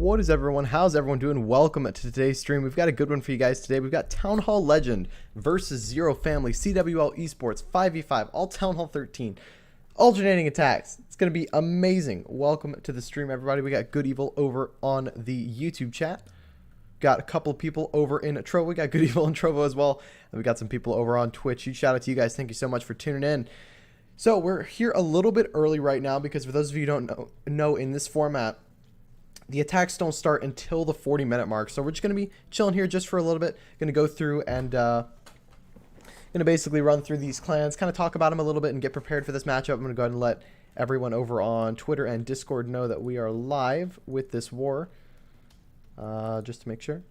What is everyone? How's everyone doing? Welcome to today's stream. We've got a good one for you guys today. We've got Townhall Legend versus Zero Family, CWL Esports, 5v5, all Townhall 13, alternating attacks. It's going to be amazing. Welcome to the stream, everybody. We got Good Evil over on the YouTube chat. Got a couple of people over in Trovo. We got Good Evil and Trovo as well. And we got some people over on Twitch. Huge shout out to you guys. Thank you so much for tuning in. So we're here a little bit early right now because for those of you who don't know in this format, the attacks don't start until the 40-minute mark. So we're just going to be chilling here just for a little bit. Going to go through and going to basically run through these clans, kind of talk about them a little bit and get prepared for this matchup. I'm going to go ahead and let everyone over on Twitter and Discord know that we are live with this war. Just to make sure.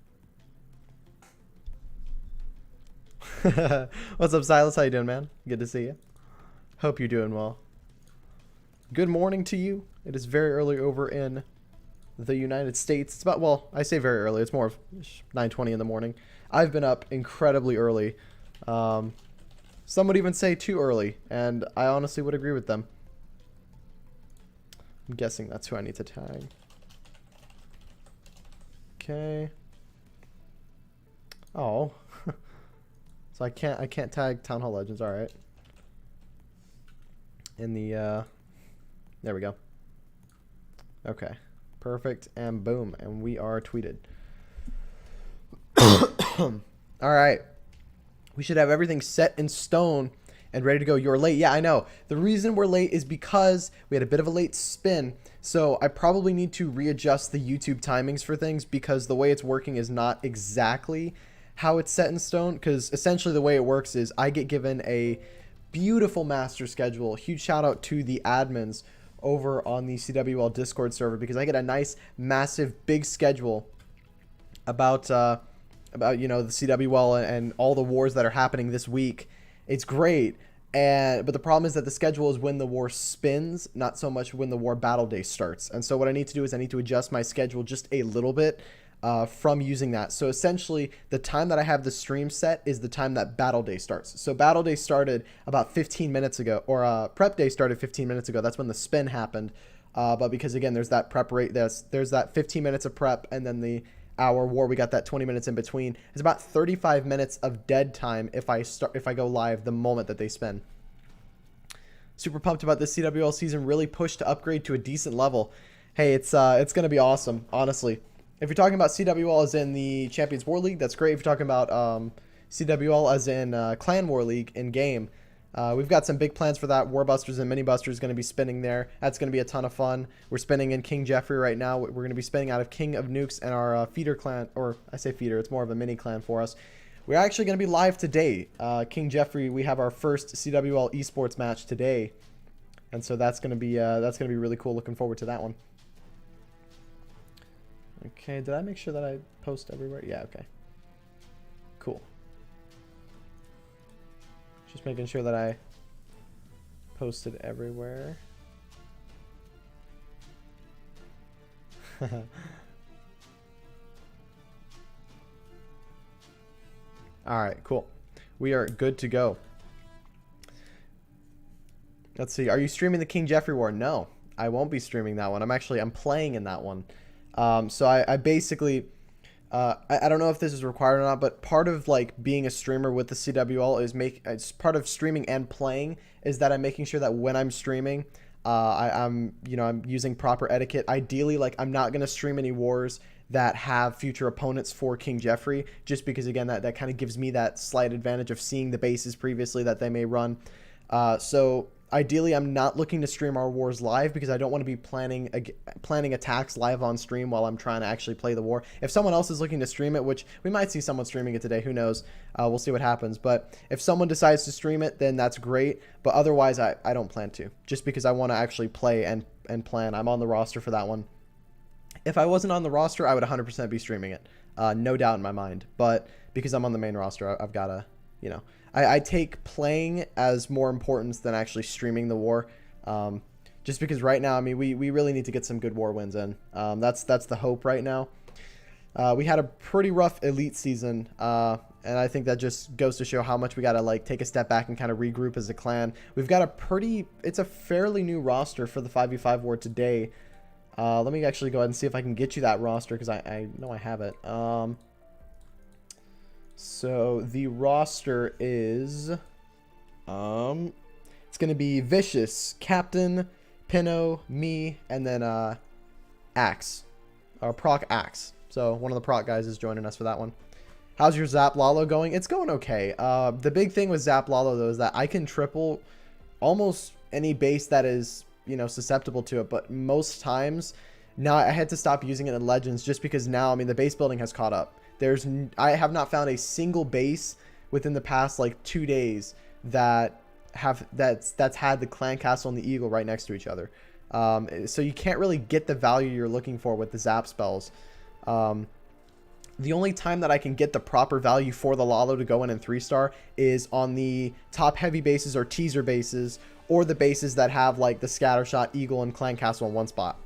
What's up, Silas? How you doing, man? Good to see you. Hope you're doing well. Good morning to you. It is very early over in the United States. It's about, well, I say very early. It's more of 9:20 in the morning. I've been up incredibly early. Some would even say too early, and I honestly would agree with them. I'm guessing that's who I need to tag. Okay. Oh. So I can't tag Townhall Legends. All right. In the there we go. Okay. Perfect, and boom, and we are tweeted. All right. We should have everything set in stone and ready to go. You're late. Yeah, I know. The reason we're late is because we had a bit of a late spin. So I probably need to readjust the YouTube timings for things because the way it's working is not exactly how it's set in stone. Because essentially the way it works is I get given a beautiful master schedule. Huge shout out to the admins over on the CWL Discord server because I get a nice, massive, big schedule about you know, the CWL and all the wars that are happening this week. It's great, but the problem is that the schedule is when the war spins, not so much when the war battle day starts. And so what I need to do is I need to adjust my schedule just a little bit from using that. So essentially, the time that I have the stream set is the time that battle day starts. So battle day started about 15 minutes ago, or prep day started 15 minutes ago. That's when the spin happened. But because again, there's that prep rate, there's that 15 minutes of prep, and then the hour war, we got that 20 minutes in between. It's about 35 minutes of dead time if I go live the moment that they spin. Super pumped about this CWL season. Really pushed to upgrade to a decent level. Hey, it's gonna be awesome, honestly. If you're talking about CWL as in the Champions War League, that's great. If you're talking about CWL as in Clan War League in game, we've got some big plans for that. Warbusters and Mini Busters going to be spinning there. That's going to be a ton of fun. We're spinning in King Jeffrey right now. We're going to be spinning out of King of Nukes and our feeder clan, or I say feeder, it's more of a mini clan for us. We're actually going to be live today. King Jeffrey, we have our first CWL Esports match today, and so that's going to be really cool. Looking forward to that one. Okay, did I make sure that I post everywhere? Yeah, okay. Cool. Just making sure that I posted everywhere. Alright, cool. We are good to go. Let's see. Are you streaming the King Jeffrey War? No, I won't be streaming that one. I'm playing in that one. So I basically, I don't know if this is required or not, but part of like being a streamer with the CWL is it's part of streaming and playing is that I'm making sure that when I'm streaming, I'm using proper etiquette. Ideally, like I'm not going to stream any wars that have future opponents for King Jeffrey, just because again, that kind of gives me that slight advantage of seeing the bases previously that they may run. So ideally, I'm not looking to stream our wars live because I don't want to be planning attacks live on stream while I'm trying to actually play the war. If someone else is looking to stream it, which we might see someone streaming it today, who knows? We'll see what happens. But if someone decides to stream it, then that's great. But otherwise, I don't plan to, just because I want to actually play and plan. I'm on the roster for that one. If I wasn't on the roster, I would 100% be streaming it. No doubt in my mind. But because I'm on the main roster, I've got to, you know. I take playing as more importance than actually streaming the war. Just because right now, I mean, we really need to get some good war wins in. That's the hope right now. We had a pretty rough elite season, and I think that just goes to show how much we got to like take a step back and kind of regroup as a clan. We've got it's a fairly new roster for the 5v5 war today. Let me actually go ahead and see if I can get you that roster, because I know I have it. So the roster is, it's going to be Vicious, Captain, Pinno, me, and then Axe, or Proc Axe. So one of the Proc guys is joining us for that one. How's your Zap Lalo going? It's going okay. The big thing with Zap Lalo, though, is that I can triple almost any base that is, you know, susceptible to it. But most times, now I had to stop using it in Legends just because now, I mean, the base building has caught up. I have not found a single base within the past, like, 2 days that's had the Clan Castle and the Eagle right next to each other. So you can't really get the value you're looking for with the Zap spells. The only time that I can get the proper value for the Lalo to go in 3-star is on the top heavy bases or teaser bases, or the bases that have like the Scattershot, Eagle, and Clan Castle in one spot.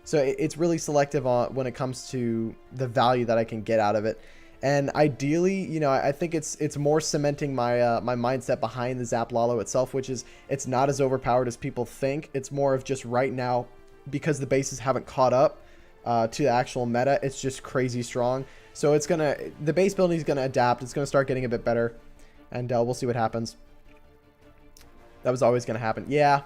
So it's really selective on when it comes to the value that I can get out of it. And ideally, you know, I think it's more cementing my my mindset behind the Zap Lalo itself, which is it's not as overpowered as people think. It's more of just right now, because the bases haven't caught up to the actual meta, it's just crazy strong. So the base building is gonna adapt. It's gonna start getting a bit better, and we'll see what happens. That was always gonna happen. Yeah,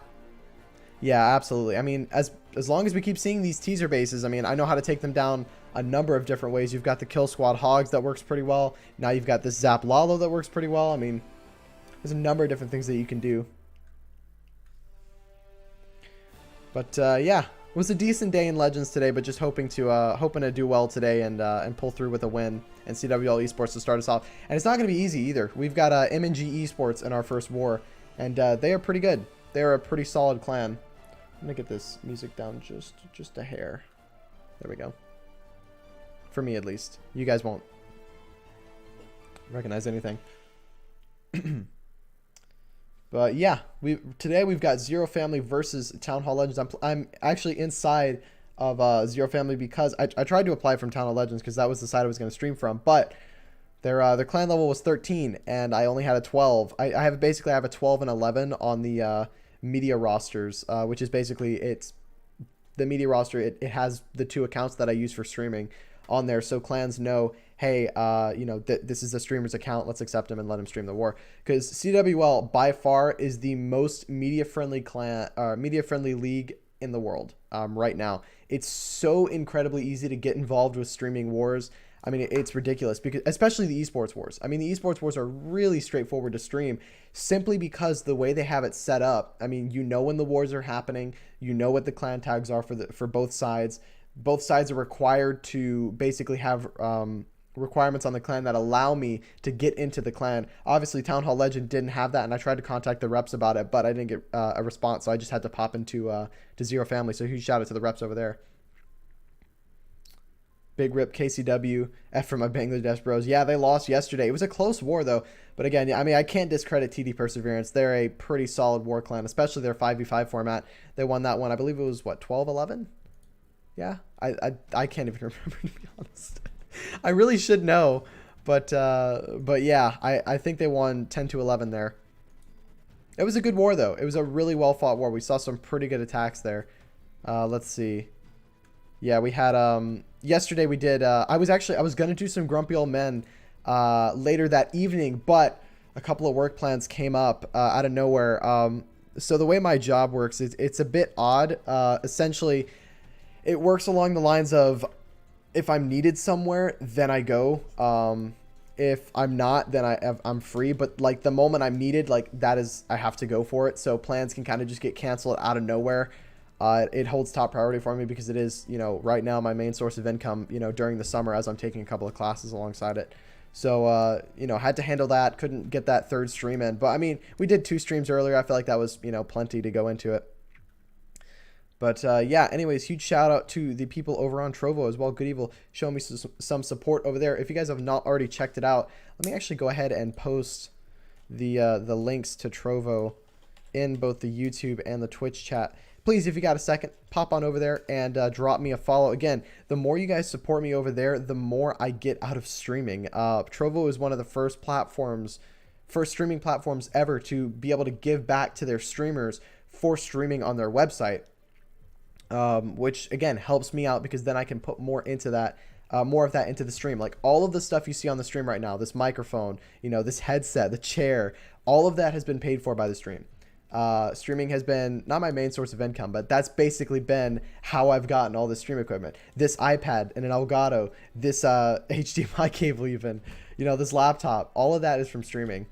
absolutely. I mean, as long as we keep seeing these teaser bases, I mean, I know how to take them down a number of different ways. You've got the Kill Squad Hogs that works pretty well. Now you've got this Zap Lalo that works pretty well. I mean, there's a number of different things that you can do. But yeah, it was a decent day in Legends today, but just hoping to do well today and pull through with a win and CWL Esports to start us off. And it's not going to be easy either. We've got M&G Esports in our first war, and they are pretty good. They're a pretty solid clan. I'm gonna get this music down just a hair. There we go. For me, at least. You guys won't recognize anything. But yeah, today we've got Zero Family versus Townhall Legends. I'm actually inside of Zero Family because I tried to apply from Townhall Legends because that was the side I was going to stream from, but their clan level was 13 and I only had a 12. I have a 12 and 11 on the media rosters, which is basically it's the media roster. It has the 2 accounts that I use for streaming on there, so clans know, hey, you know, this is a streamer's account, let's accept him and let him stream the war. Because CWL by far is the most media friendly league in the world right now. It's so incredibly easy to get involved with streaming wars. I mean, it's ridiculous, because especially the esports wars. I mean, the esports wars are really straightforward to stream simply because the way they have it set up. I mean, you know when the wars are happening, you know what the clan tags are for both sides. Both sides are required to basically have requirements on the clan that allow me to get into the clan. Obviously, Townhall Legend didn't have that, and I tried to contact the reps about it, but I didn't get a response, so I just had to pop into to Zero Family. So huge shout out to the reps over there. Big rip KCW, F for my Bangladesh bros. Yeah, they lost yesterday. It was a close war, though. But again, I mean, I can't discredit TD Perseverance. They're a pretty solid war clan, especially their 5v5 format. They won that one. I believe it was, what, 12-11? Yeah, I can't even remember, to be honest. I really should know, but yeah, I think they won 10-11 there. It was a good war, though. It was a really well fought war. We saw some pretty good attacks there. Let's see. Yeah, we had yesterday we did. I was gonna do some Grumpy Old Men later that evening, but a couple of work plans came up out of nowhere. So the way my job works is it's a bit odd. Essentially, it works along the lines of, if I'm needed somewhere, then I go. If I'm not, then I'm free. But like the moment I'm needed, like I have to go for it. So plans can kind of just get canceled out of nowhere. It holds top priority for me because it is, you know, right now my main source of income, you know, during the summer as I'm taking a couple of classes alongside it. So, you know, had to handle that. Couldn't get that 3rd stream in. But I mean, we did 2 streams earlier. I felt like that was, you know, plenty to go into it. But yeah, anyways, huge shout out to the people over on Trovo as well. Good Evil showing me some support over there. If you guys have not already checked it out, let me actually go ahead and post the links to Trovo in both the YouTube and the Twitch chat. Please, if you got a second, pop on over there and drop me a follow. Again, the more you guys support me over there, the more I get out of streaming. Trovo is one of the first streaming platforms ever to be able to give back to their streamers for streaming on their website. which again helps me out because then I can put more into that, more of that into the stream. Like all of the stuff you see on the stream right now, this microphone, you know, this headset, the chair, all of that has been paid for by the stream. Streaming has been not my main source of income, but that's basically been how I've gotten all this stream equipment. This iPad and an Elgato, this HDMI cable, even, you know, this laptop, all of that is from streaming.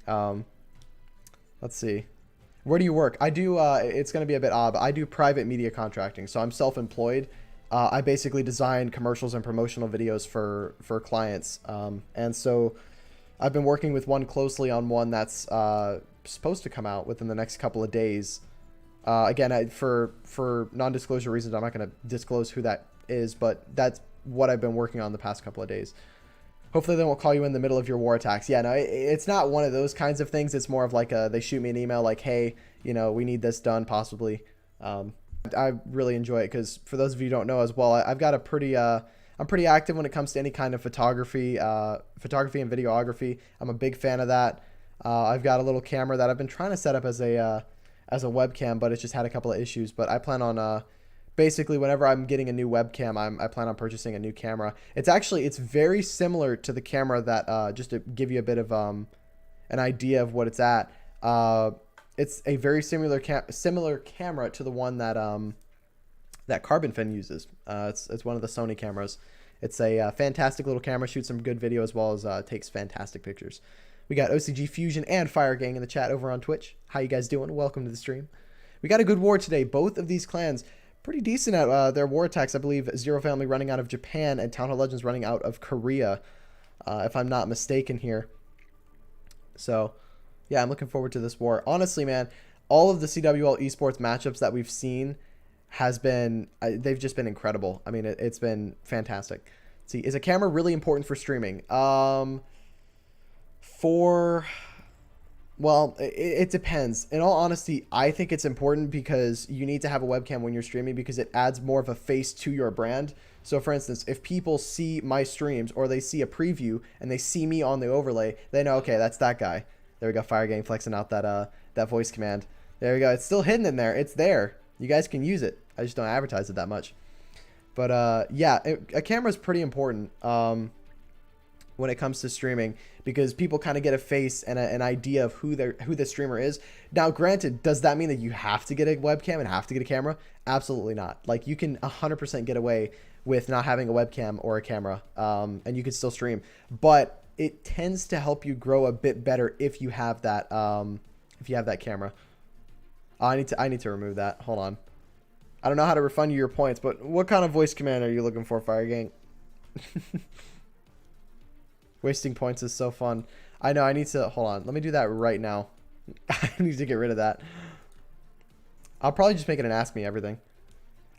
Let's see. Where do you work? I do, it's going to be a bit odd, but I do private media contracting. So I'm self-employed. I basically design commercials and promotional videos for clients. And so I've been working with one closely on one that's supposed to come out within the next couple of days. Again, for non-disclosure reasons, I'm not going to disclose who that is, but that's what I've been working on the past couple of days. Hopefully they won't call you in the middle of your war attacks. Yeah, no, it's not one of those kinds of things. It's more of like they shoot me an email like, hey, you know, we need this done possibly. I really enjoy it because for those of you who don't know as well, I've got a pretty, I'm pretty active when it comes to any kind of photography and videography. I'm a big fan of that. I've got a little camera that I've been trying to set up as a webcam, but it's just had a couple of issues. But I plan on basically whenever I'm getting a new webcam, I plan on purchasing a new camera. It's very similar to the camera that just to give you a bit of an idea of what it's at. It's a very similar camera to the one that that Carbon Fin uses. It's one of the Sony cameras. It's a fantastic little camera, shoots some good video as well as takes fantastic pictures. We got OCG Fusion and Fire Gang in the chat over on Twitch. How you guys doing? Welcome to the stream. We got a good war today. Both of these clans pretty decent at their war attacks. I believe Zero Family running out of Japan and Townhall Legends running out of Korea, if I'm not mistaken here. So, yeah, I'm looking forward to this war. Honestly, man, all of the CWL Esports matchups that we've seen has been, they've just been incredible. I mean, it's been fantastic. Let's see, is a camera really important for streaming? Well, it depends. In all honesty, I think it's important because you need to have a webcam when you're streaming because it adds more of a face to your brand. So for instance, if people see my streams or they see a preview and they see me on the overlay, they know, okay, that's that guy. There we go, Fire Gang flexing out that voice command. There we go. It's still hidden in there. It's there. You guys can use it. I just don't advertise it that much. But yeah, a camera is pretty important when it comes to streaming because people kind of get a face and an idea of who the streamer is. Now, granted, does that mean that you have to get a webcam and have to get a camera? Absolutely not. Like, you can 100% get away with not having a webcam or a camera, and you can still stream. But it tends to help you grow a bit better if you have that camera. Oh, I need to remove that. Hold on. I don't know how to refund you your points, but what kind of voice command are you looking for, Fire Gang? Wasting points is so fun. I know, I need to... Hold on. Let me do that right now. I need to get rid of that. I'll probably just make it an Ask Me Everything.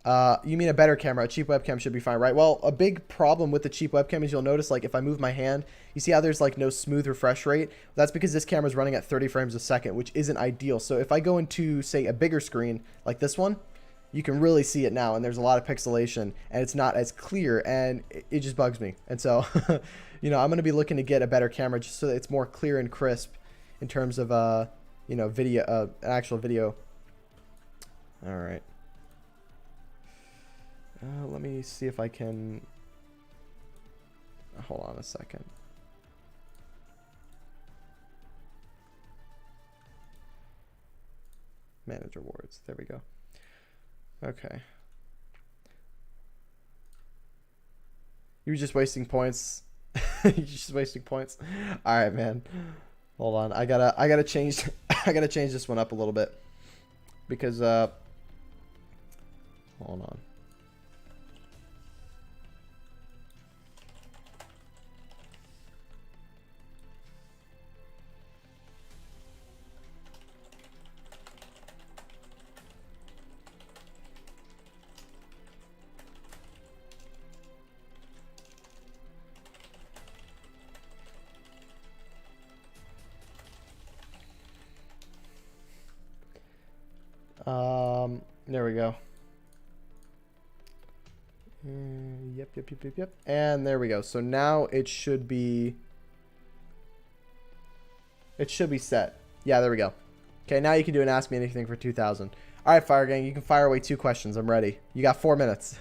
You mean a better camera? A cheap webcam should be fine, right? Well, a big problem with the cheap webcam is you'll notice, like, if I move my hand, you see how there's, like, no smooth refresh rate? That's because this camera is running at 30 frames a second, which isn't ideal. So if I go into, say, a bigger screen, like this one, you can really see it now, and there's a lot of pixelation, and it's not as clear, and it just bugs me. And so, you know, I'm going to be looking to get a better camera just so that it's more clear and crisp in terms of, you know, video, actual video. All right. Let me see if I can... Hold on a second. Manage rewards. There we go. Okay. You were just wasting points. You're just wasting points. All right, man. Hold on. I gotta change. I gotta change this one up a little bit because hold on. There we go. Yep. And there we go. So now it should be set. Yeah, there we go. Okay, now you can do an Ask Me Anything for 2,000. All right, Fire Gang, you can fire away 2 questions. I'm ready. You got 4 minutes.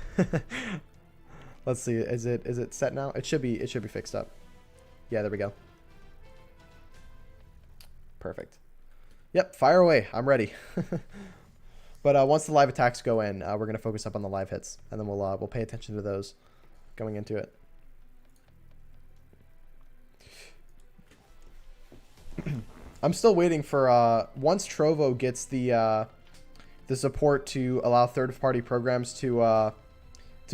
Let's see. Is it set now? It should be fixed up. Yeah, there we go. Perfect. Yep, fire away. I'm ready. But once the live attacks go in, we're gonna focus up on the live hits, and then we'll pay attention to those going into it. I'm still waiting for once Trovo gets the support to allow third-party programs to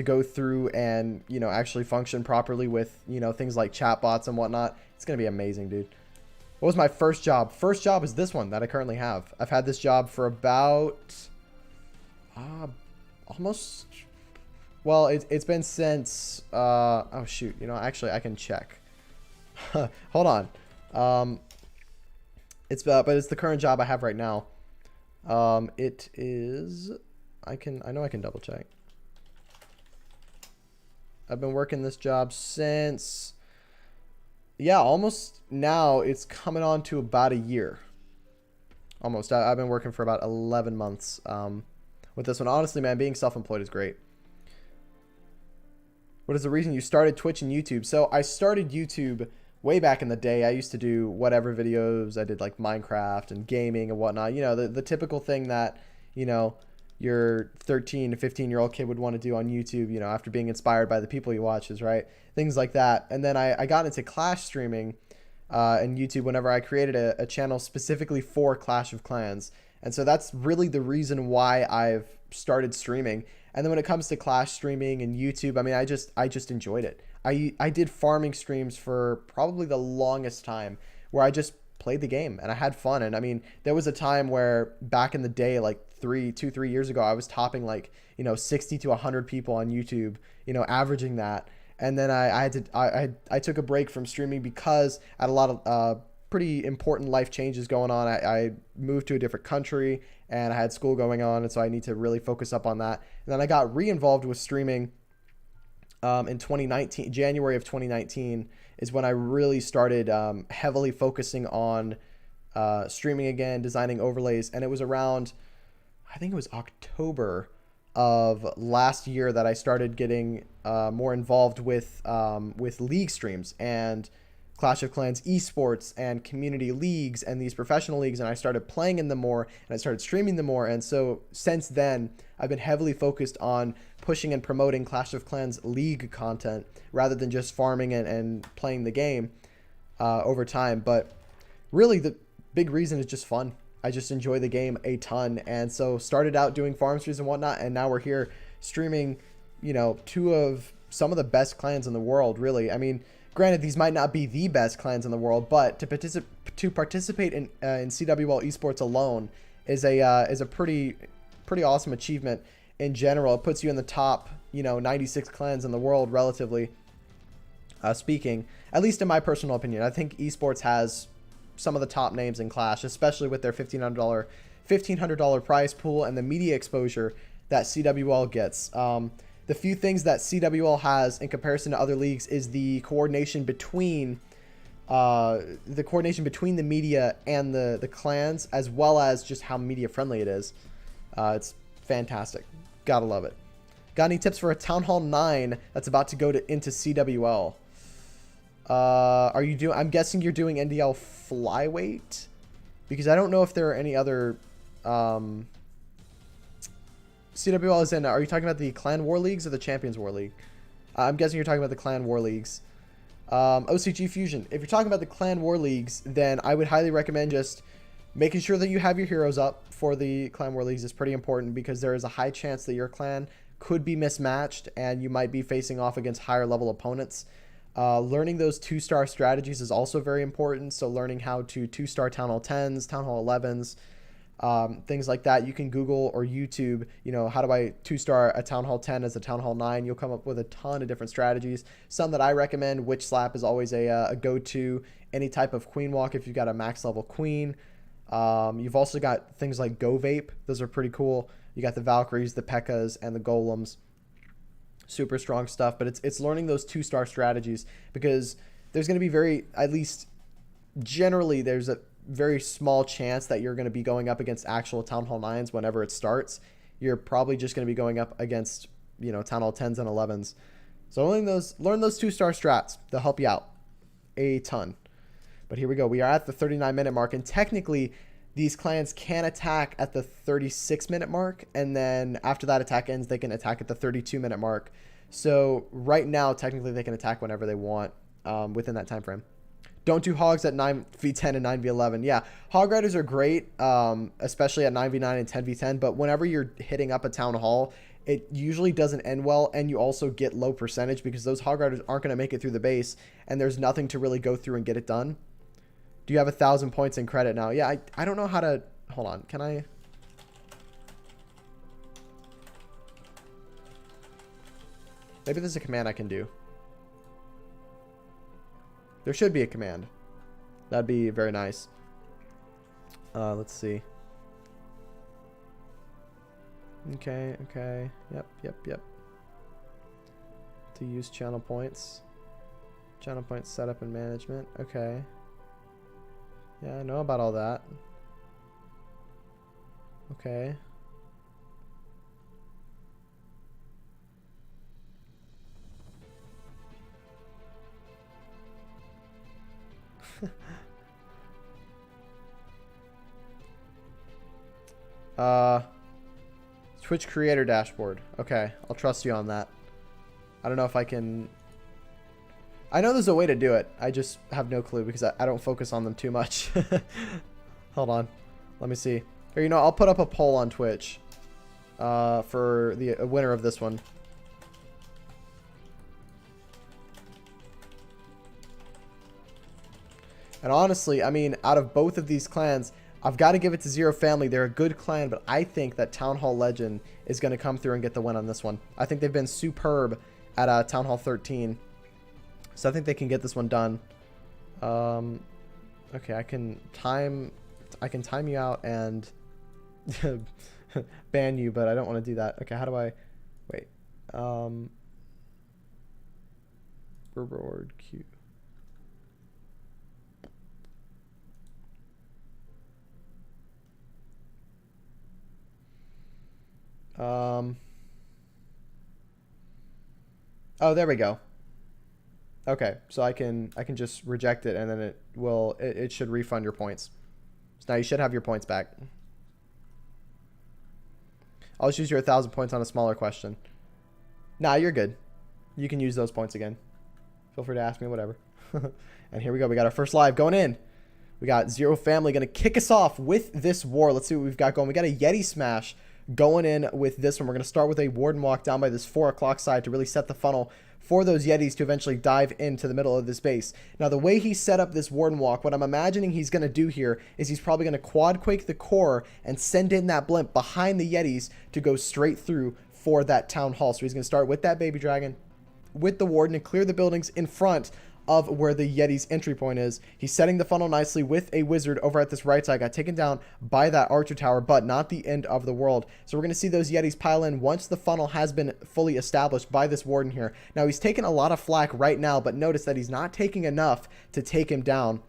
go through and, you know, actually function properly with, you know, things like chatbots and whatnot. It's gonna be amazing, dude. What was my first job? First job is this one that I currently have. I've had this job for about almost, well, it's been since oh shoot, you know, actually I can check. Hold on. But it's the current job I have right now. It is, I know I can double check. I've been working this job since, yeah, almost, now it's coming on to about a year. Almost. I've been working for about 11 months with this one. Honestly, man, being self-employed is great. What is the reason you started Twitch and YouTube? So I started YouTube way back in the day. I used to do whatever videos. I did like Minecraft and gaming and whatnot. You know, the typical thing that, you know, your 13 to 15-year-old kid would want to do on YouTube, you know, after being inspired by the people he watches, right? Things like that. And then I got into Clash streaming and YouTube whenever I created a channel specifically for Clash of Clans. And so that's really the reason why I've started streaming. And then when it comes to Clash streaming and YouTube, I mean, I just enjoyed it. I did farming streams for probably the longest time where I just played the game and I had fun. And I mean, there was a time where back in the day, like 3 years ago, I was topping like, you know, 60 to 100 people on YouTube, you know, averaging that. And then I took a break from streaming because I had a lot of pretty important life changes going on. I moved to a different country and I had school going on. And so I need to really focus up on that. And then I got re-involved with streaming in 2019, January of 2019 is when I really started heavily focusing on streaming again, designing overlays. And it was around, I think it was October of last year that I started getting more involved with league streams and Clash of Clans esports and community leagues and these professional leagues, and I started playing in them more and I started streaming them more. And so since then I've been heavily focused on pushing and promoting Clash of Clans league content rather than just farming and playing the game over time. But really the big reason is just fun. I just enjoy the game a ton, and so started out doing farm streams and whatnot, and now we're here streaming, you know, 2 of some of the best clans in the world, really. I mean, granted, these might not be the best clans in the world, but to participate in CWL Esports alone is a pretty awesome achievement in general. It puts you in the top, you know, 96 clans in the world, relatively speaking, at least in my personal opinion. I think esports has some of the top names in Clash, especially with their $1,500 prize pool and the media exposure that CWL gets. The few things that CWL has in comparison to other leagues is the coordination between the media and the clans, as well as just how media friendly it is. It's fantastic. Gotta love it. Got any tips for a Townhall 9 that's about to go into CWL? I'm guessing you're doing NDL flyweight, because I don't know if there are any other CWL is in. Are you talking about the Clan War Leagues or the Champions War League? I'm guessing you're talking about the Clan War Leagues. OCG Fusion. If you're talking about the Clan War Leagues, then I would highly recommend just making sure that you have your heroes up for the Clan War Leagues is pretty important, because there is a high chance that your clan could be mismatched and you might be facing off against higher level opponents. Learning those 2-star strategies is also very important. So learning how to 2-star Town Hall 10s, Town Hall 11s, things like that. You can Google or YouTube, you know, how do I 2-star a Town Hall 10 as a Town Hall 9? You'll come up with a ton of different strategies. Some that I recommend, Witch Slap is always a go-to. Any type of Queen Walk if you've got a max level Queen. You've also got things like Go Vape. Those are pretty cool. You got the Valkyries, the P.E.K.K.A.s, and the Golems. Super strong stuff, but it's learning those 2-star strategies, because there's going to be at least generally there's very small chance that you're going to be going up against actual Town Hall 9s whenever it starts. You're probably just going to be going up against, Town Hall 10s and 11s. So learn those 2-star strats. They'll help you out a ton. But here we go. We are at the 39-minute mark, and technically these clans can attack at the 36-minute mark, and then after that attack ends, they can attack at the 32-minute mark. So right now, technically, they can attack whenever they want within that time frame. Don't do hogs at 9v10 and 9v11. Yeah, hog riders are great, especially at 9v9 and 10v10, but whenever you're hitting up a Town Hall, it usually doesn't end well, and you also get low percentage because those hog riders aren't going to make it through the base, and there's nothing to really go through and get it done. Do you have 1,000 points in credit now? Yeah, I don't know how to... Hold on, can I... Maybe there's a command I can do. There should be a command. That'd be very nice. Let's see. Okay. Yep. To use channel points. Channel points setup and management. Okay. Yeah, I know about all that. Okay. Twitch creator dashboard. Okay, I'll trust you on that. I don't know if I can... I know there's a way to do it. I just have no clue because I don't focus on them too much. Hold on. Let me see. Here, I'll put up a poll on Twitch for the winner of this one. And honestly, I mean, out of both of these clans, I've got to give it to Zero Family. They're a good clan, but I think that Town Hall Legend is going to come through and get the win on this one. I think they've been superb at Town Hall 13. So I think they can get this one done. Okay, I can time you out and ban you, but I don't want to do that. Okay, how do I... Wait. Reward queue. Oh, there we go. Okay, so I can just reject it, and then it should refund your points. So now you should have your points back. I'll just use your 1,000 points on a smaller question. Nah, you're good. You can use those points again. Feel free to ask me, whatever. And here we go. We got our first live going in. We got Zero Family going to kick us off with this war. Let's see what we've got going. We got a Yeti Smash going in with this one. We're going to start with a Warden Walk down by this 4 o'clock side to really set the funnel for those Yetis to eventually dive into the middle of this base. Now, the way he set up this Warden Walk, what I'm imagining he's going to do here is he's probably going to quad quake the core and send in that blimp behind the Yetis to go straight through for that Town Hall. So he's going to start with that Baby Dragon, with the Warden, and clear the buildings in front of where the Yeti's entry point is. He's setting the funnel nicely with a wizard over at this right side. Got taken down by that archer tower, but not the end of the world. So we're going to see those Yetis pile in once the funnel has been fully established by this warden here. Now, he's taking a lot of flack right now, but notice that he's not taking enough to take him down.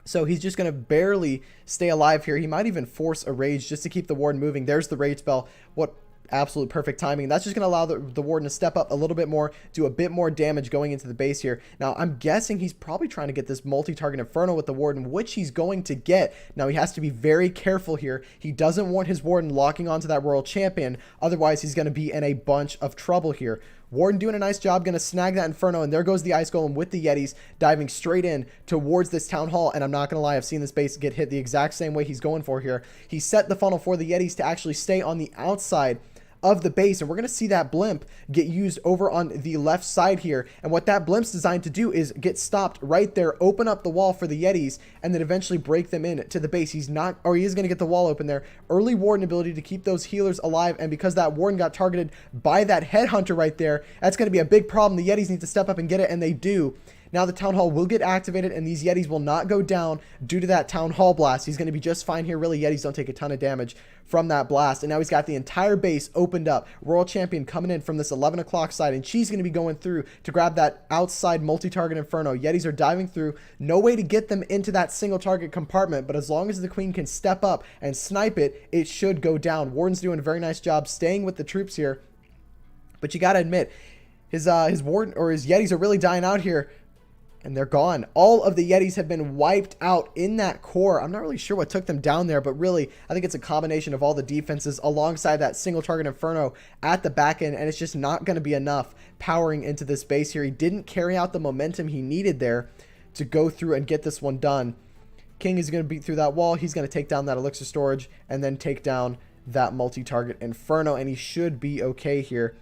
So he's just going to barely stay alive here. He might even force a rage just to keep the warden moving. There's the rage spell. What absolute perfect timing. That's just going to allow the warden to step up a little bit more, do a bit more damage going into the base here. Now, I'm guessing he's probably trying to get this multi-target Inferno with the warden, which he's going to get. Now, he has to be very careful here. He doesn't want his warden locking onto that Royal Champion. Otherwise, he's going to be in a bunch of trouble here. Warden doing a nice job, going to snag that Inferno, and there goes the Ice Golem with the Yetis diving straight in towards this Town Hall. And I'm not going to lie, I've seen this base get hit the exact same way he's going for here. He set the funnel for the Yetis to actually stay on the outside of the base, and we're going to see that blimp get used over on the left side here. And what that blimp's designed to do is get stopped right there, open up the wall for the Yetis, and then eventually break them in to the base. He is going to get the wall open there. Early warden ability to keep those healers alive, and because that warden got targeted by that headhunter right there, that's going to be a big problem. The Yetis need to step up and get it, and they do. Now the Town Hall will get activated, and these Yetis will not go down due to that Town Hall blast. He's going to be just fine here. Really, Yetis don't take a ton of damage from that blast. And now he's got the entire base opened up. Royal Champion coming in from this 11 o'clock side, and she's going to be going through to grab that outside multi-target Inferno. Yetis are diving through. No way to get them into that single target compartment, but as long as the Queen can step up and snipe it, it should go down. Warden's doing a very nice job staying with the troops here. But you got to admit, his Warden or his Yetis are really dying out here. And they're gone. All of the Yetis have been wiped out in that core. I'm not really sure what took them down there, but really, I think it's a combination of all the defenses alongside that single target Inferno at the back end, and it's just not going to be enough powering into this base here. He didn't carry out the momentum he needed there to go through and get this one done. King is going to beat through that wall. He's going to take down that elixir storage and then take down that multi-target Inferno, and he should be okay here.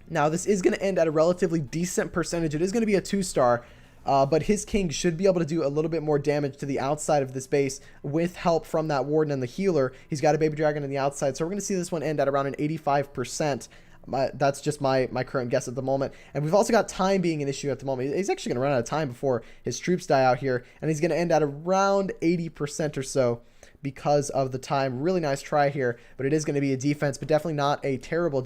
Now, this is going to end at a relatively decent percentage. It is going to be a 2-star, but his King should be able to do a little bit more damage to the outside of this base with help from that Warden and the healer. He's got a Baby Dragon on the outside, so we're going to see this one end at around an 85%. That's just my current guess at the moment. And we've also got time being an issue at the moment. He's actually going to run out of time before his troops die out here, and he's going to end at around 80% or so because of the time. Really nice try here, but it is going to be a defense, but definitely not a terrible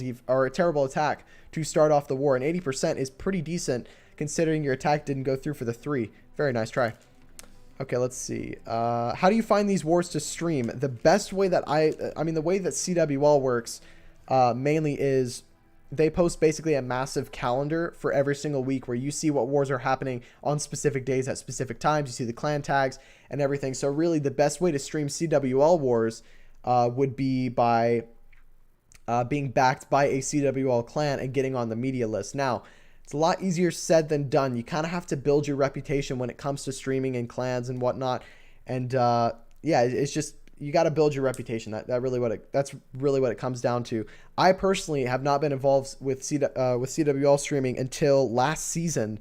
terrible attack to start off the war. And 80% is pretty decent considering your attack didn't go through for the 3. Very nice try. Okay, let's see. How do you find these wars to stream? The best way that the way that CWL works mainly is they post basically a massive calendar for every single week where you see what wars are happening on specific days at specific times. You see the clan tags and everything. So really the best way to stream CWL wars would be by being backed by a CWL clan and getting on the media list. Now, it's a lot easier said than done. You kind of have to build your reputation when it comes to streaming and clans and whatnot. And yeah, it's just, you got to build your reputation. That's really what it comes down to. I personally have not been involved with CWL streaming until last season.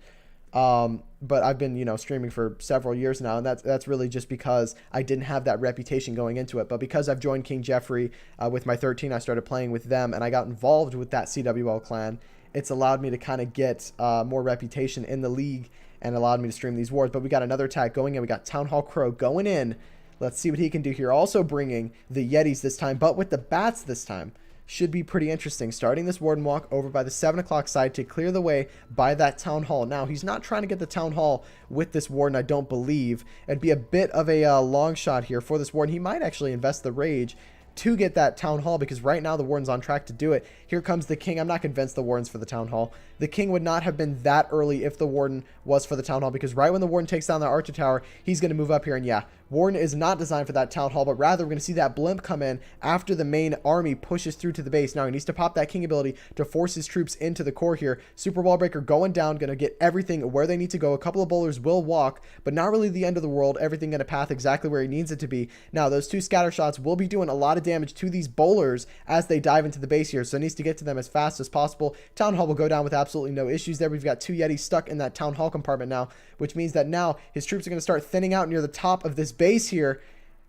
But I've been, streaming for several years now, and that's really just because I didn't have that reputation going into it. But because I've joined King Jeffrey with my 13, I started playing with them, and I got involved with that CWL clan. It's allowed me to kind of get more reputation in the league and allowed me to stream these wars. But we got another attack going in. We got Townhall Crow going in. Let's see what he can do here. Also bringing the Yetis this time, but with the bats this time. Should be pretty interesting. Starting this Warden walk over by the 7 o'clock side to clear the way by that Town Hall. Now, he's not trying to get the Town Hall with this Warden, I don't believe. It'd be a bit of a long shot here for this Warden. He might actually invest the Rage to get that Town Hall, because right now the Warden's on track to do it. Here comes the King. I'm not convinced the Warden's for the Town Hall. The King would not have been that early if the Warden was for the Town Hall, because right when the Warden takes down the Archer Tower, he's going to move up here, and yeah, Warden is not designed for that Town Hall, but rather we're going to see that blimp come in after the main army pushes through to the base. Now he needs to pop that King ability to force his troops into the core here. Super Wall Breaker going down, going to get everything where they need to go. A couple of bowlers will walk, but not really the end of the world. Everything going to path exactly where he needs it to be. Now those 2 scatter shots will be doing a lot of damage to these bowlers as they dive into the base here, so it needs to get to them as fast as possible. Town Hall will go down with absolutely no issues there. We've got 2 Yetis stuck in that Town Hall compartment now, which means that now his troops are going to start thinning out near the top of this base here.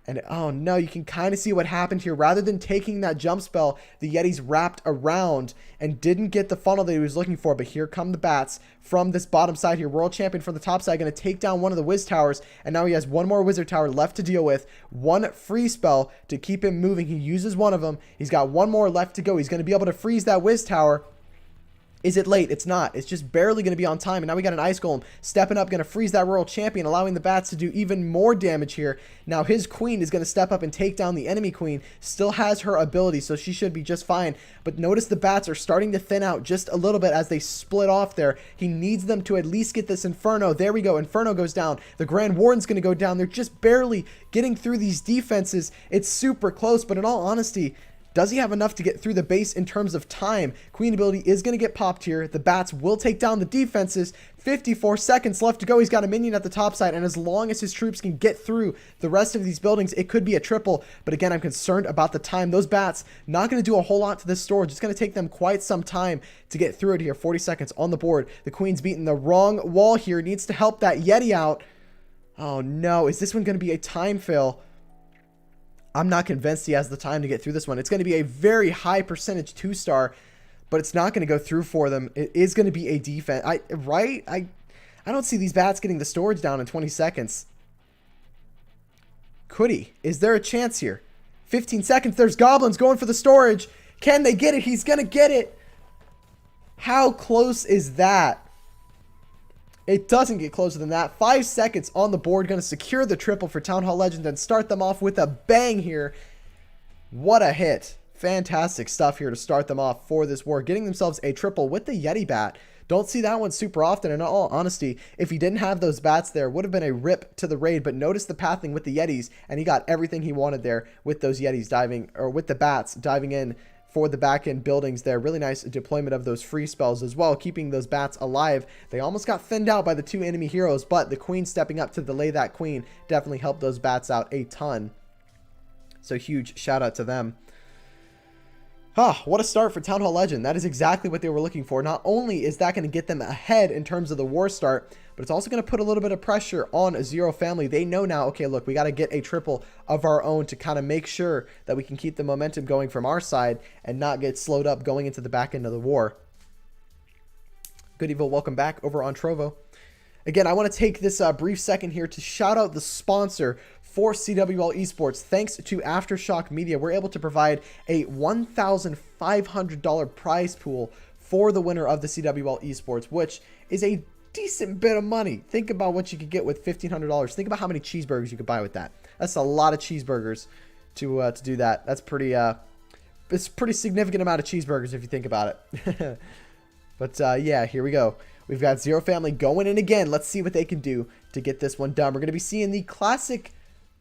And oh no, you can kind of see what happened here. Rather than taking that jump spell, the Yetis wrapped around and didn't get the funnel that he was looking for. But here come the bats from this bottom side here. World Champion from the top side going to take down one of the Wiz Towers. And now he has one more Wizard Tower left to deal with. One free spell to keep him moving. He uses one of them. He's got one more left to go. He's going to be able to freeze that Wiz Tower. Is it late? It's not. It's just barely going to be on time. And now we got an Ice Golem stepping up, going to freeze that Royal Champion, allowing the bats to do even more damage here. Now his Queen is going to step up and take down the enemy Queen. Still has her ability, so she should be just fine. But notice the bats are starting to thin out just a little bit as they split off there. He needs them to at least get this Inferno. There we go. Inferno goes down. The Grand Warden's going to go down. They're just barely getting through these defenses. It's super close, but in all honesty, does he have enough to get through the base in terms of time? Queen ability is going to get popped here. The bats will take down the defenses. 54 seconds left to go. He's got a minion at the top side, and as long as his troops can get through the rest of these buildings, it could be a triple. But again, I'm concerned about the time. Those bats not going to do a whole lot to this storage. It's going to take them quite some time to get through it here. 40 seconds on the board. The Queen's beating the wrong wall here. Needs to help that Yeti out. Oh no, is this one going to be a time fail? I'm not convinced he has the time to get through this one. It's going to be a very high percentage 2-star, but it's not going to go through for them. It is going to be a defense. I don't see these bats getting the storage down in 20 seconds. Could he? Is there a chance here? 15 seconds. There's goblins going for the storage. Can they get it? He's going to get it. How close is that? It doesn't get closer than that. 5 seconds on the board. Going to secure the triple for Townhall Legends and start them off with a bang here. What a hit. Fantastic stuff here to start them off for this war. Getting themselves a triple with the Yeti bat. Don't see that one super often. In all honesty, if he didn't have those bats there, would have been a rip to the raid. But notice the pathing with the Yetis, and he got everything he wanted there with those Yetis diving, or with the bats diving in for the back end buildings there. Really nice deployment of those free spells as well, keeping those bats alive. They almost got thinned out by the 2 enemy heroes, but the queen stepping up to delay that queen definitely helped those bats out a ton. So huge shout out to them. What a start for Townhall Legend. That is exactly what they were looking for. Not only is that going to get them ahead in terms of the war start, but it's also going to put a little bit of pressure on Zero Family. They know now, okay, look, we got to get a triple of our own to kind of make sure that we can keep the momentum going from our side and not get slowed up going into the back end of the war. Good Evil, welcome back over on Trovo. Again, I want to take this brief second here to shout out the sponsor for CWL Esports. Thanks to Aftershock Media, we're able to provide a $1,500 prize pool for the winner of the CWL Esports, which is a decent bit of money. Think about what you could get with $1,500. Think about how many cheeseburgers you could buy with that. That's a lot of cheeseburgers to do that. That's pretty it's a pretty significant amount of cheeseburgers if you think about it. But yeah, here we go. We've got Zero Family going in again. Let's see what they can do to get this one done. We're going to be seeing the classic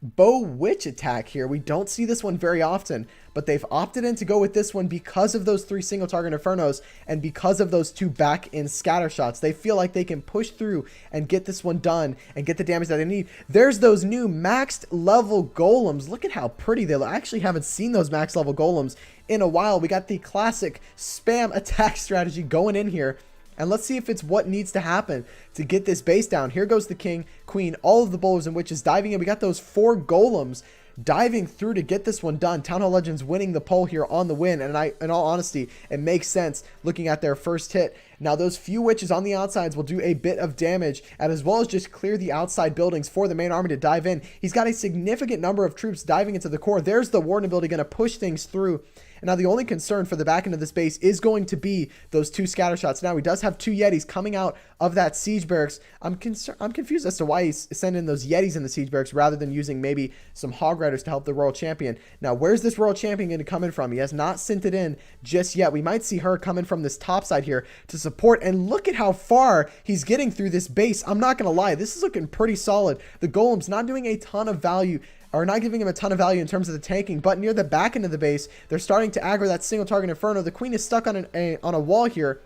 Bow Witch attack here. We don't see this one very often, but they've opted in to go with this one because of those 3 single target Infernos and because of those 2 back in scatter shots. They feel like they can push through and get this one done and get the damage that they need. There's those new maxed level golems. Look at how pretty they look. I actually haven't seen those max level golems in a while. We got the classic spam attack strategy going in here. And let's see if it's what needs to happen to get this base down. Here goes the king, queen, all of the bowlers and witches diving in. We got those 4 golems diving through to get this one done. Townhall Legends winning the poll here on the win. And in all honesty, it makes sense looking at their first hit. Now, those few witches on the outsides will do a bit of damage, and as well as just clear the outside buildings for the main army to dive in. He's got a significant number of troops diving into the core. There's the warden ability going to push things through. And now the only concern for the back end of this base is going to be those 2 scatter shots. Now he does have 2 Yetis coming out of that siege barracks. I'm confused as to why he's sending those Yetis in the siege barracks rather than using maybe some Hog Riders to help the Royal Champion. Now where's this Royal Champion going to come in from? He has not sent it in just yet. We might see her coming from this top side here to support. And look at how far he's getting through this base. I'm not going to lie. This is looking pretty solid. The Golem's not doing a ton of value, are not giving him a ton of value in terms of the tanking, but near the back end of the base, they're starting to aggro that single target Inferno. The queen is stuck on a wall here.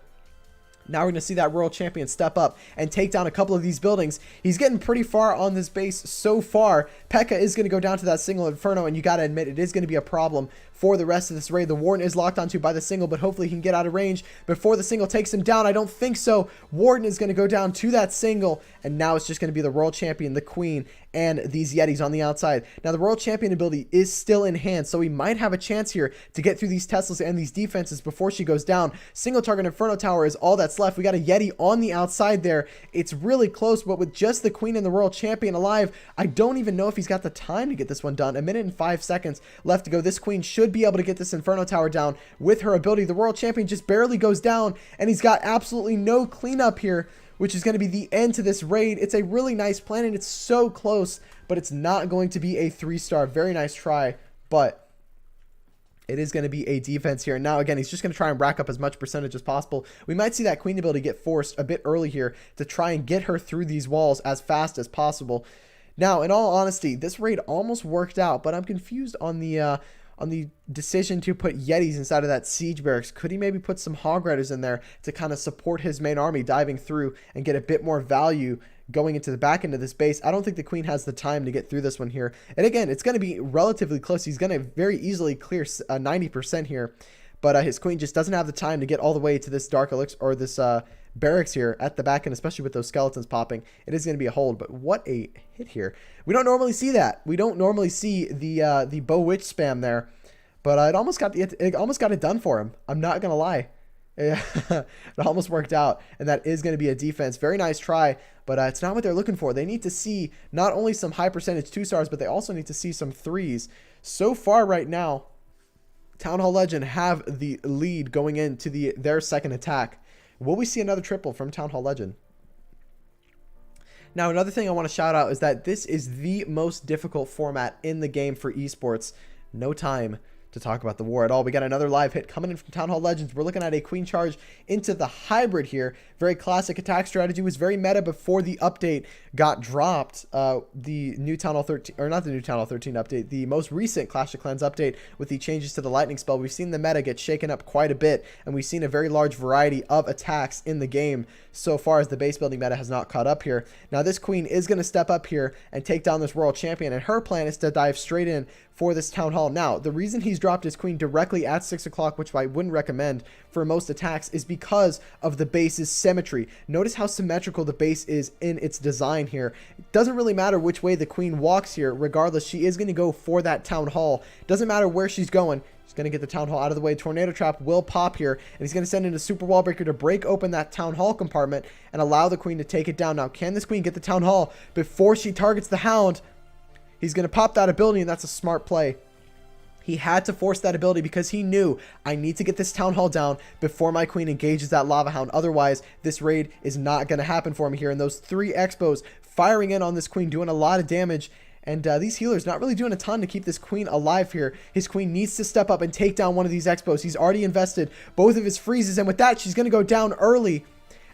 Now we're going to see that Royal Champion step up and take down a couple of these buildings. He's getting pretty far on this base so far. P.E.K.K.A. is going to go down to that single Inferno, and you got to admit it is going to be a problem for the rest of this raid. The Warden is locked onto by the single, but hopefully he can get out of range before the single takes him down. I don't think so. Warden is going to go down to that single, and now it's just going to be the Royal Champion, the Queen, and these Yetis on the outside. Now the Royal Champion ability is still in hand, so we might have a chance here to get through these Teslas and these defenses before she goes down. Single target Inferno Tower is all that's left. We got a Yeti on the outside there. It's really close, but with just the Queen and the Royal Champion alive, I don't even know if he's got the time to get this one done. 1 minute and 5 seconds left to go. This Queen should be able to get this Inferno Tower down with her ability. The Royal Champion just barely goes down, and he's got absolutely no cleanup here, which is going to be the end to this raid. It's a really nice plan, and it's so close, but it's not going to be a 3-star. Very nice try, but it is going to be a defense here. And now, again, he's just going to try and rack up as much percentage as possible. We might see that Queen ability get forced a bit early here to try and get her through these walls as fast as possible. Now, in all honesty, this raid almost worked out, but I'm confused on the decision to put Yetis inside of that siege barracks. Could he maybe put some Hog Riders in there to kind of support his main army diving through and get a bit more value going into the back end of this base? I don't think the Queen has the time to get through this one here. And again, it's going to be relatively close. He's going to very easily clear 90% here, but his Queen just doesn't have the time to get all the way to this Dark Elixir or this barracks here at the back end, especially with those skeletons popping. It is going to be a hold, but what a hit here. We don't normally see that. We don't normally see the Bow Witch spam there, but it almost got it done for him. I'm not going to lie. Yeah, it almost worked out, and that is going to be a defense. Very nice try, but it's not what they're looking for. They need to see not only some high percentage 2-stars, but they also need to see some 3s. So far right now, Townhall Legend have the lead going into their second attack. Will we see another triple from Townhall Legend? Now, another thing I want to shout out is that this is the most difficult format in the game for esports. No time to talk about the war at all. We got another live hit coming in from Townhall Legends. We're looking at a queen charge into the hybrid here. Very classic attack strategy. Was very meta before the update got dropped. The new Townhall 13, or not the new Townhall 13 update, the most recent Clash of Clans update with the changes to the lightning spell. We've seen the meta get shaken up quite a bit, and we've seen a very large variety of attacks in the game so far, as the base building meta has not caught up here. Now this queen is going to step up here and take down this world champion, and her plan is to dive straight in for this town hall. Now, the reason he's dropped his queen directly at 6 o'clock, which I wouldn't recommend for most attacks, is because of the base's symmetry. Notice how symmetrical the base is in its design here. It doesn't really matter which way the queen walks here. Regardless, she is going to go for that town hall. Doesn't matter where she's going. She's going to get the town hall out of the way. Tornado trap will pop here, and he's going to send in a super wall breaker to break open that town hall compartment and allow the queen to take it down. Now, can this queen get the town hall before she targets the hound? He's going to pop that ability, and that's a smart play. He had to force that ability because he knew, I need to get this town hall down before my queen engages that lava hound. Otherwise, this raid is not going to happen for me here. And those 3 expos firing in on this queen, doing a lot of damage. And these healers not really doing a ton to keep this queen alive here. His queen needs to step up and take down one of these expos. He's already invested both of his freezes, and with that, she's going to go down early.